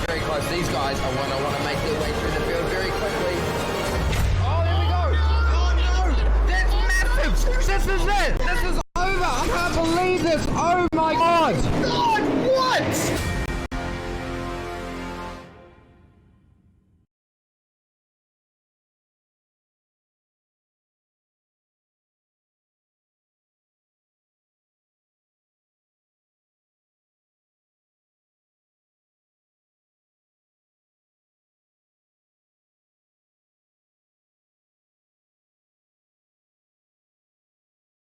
Very close. These guys are 101.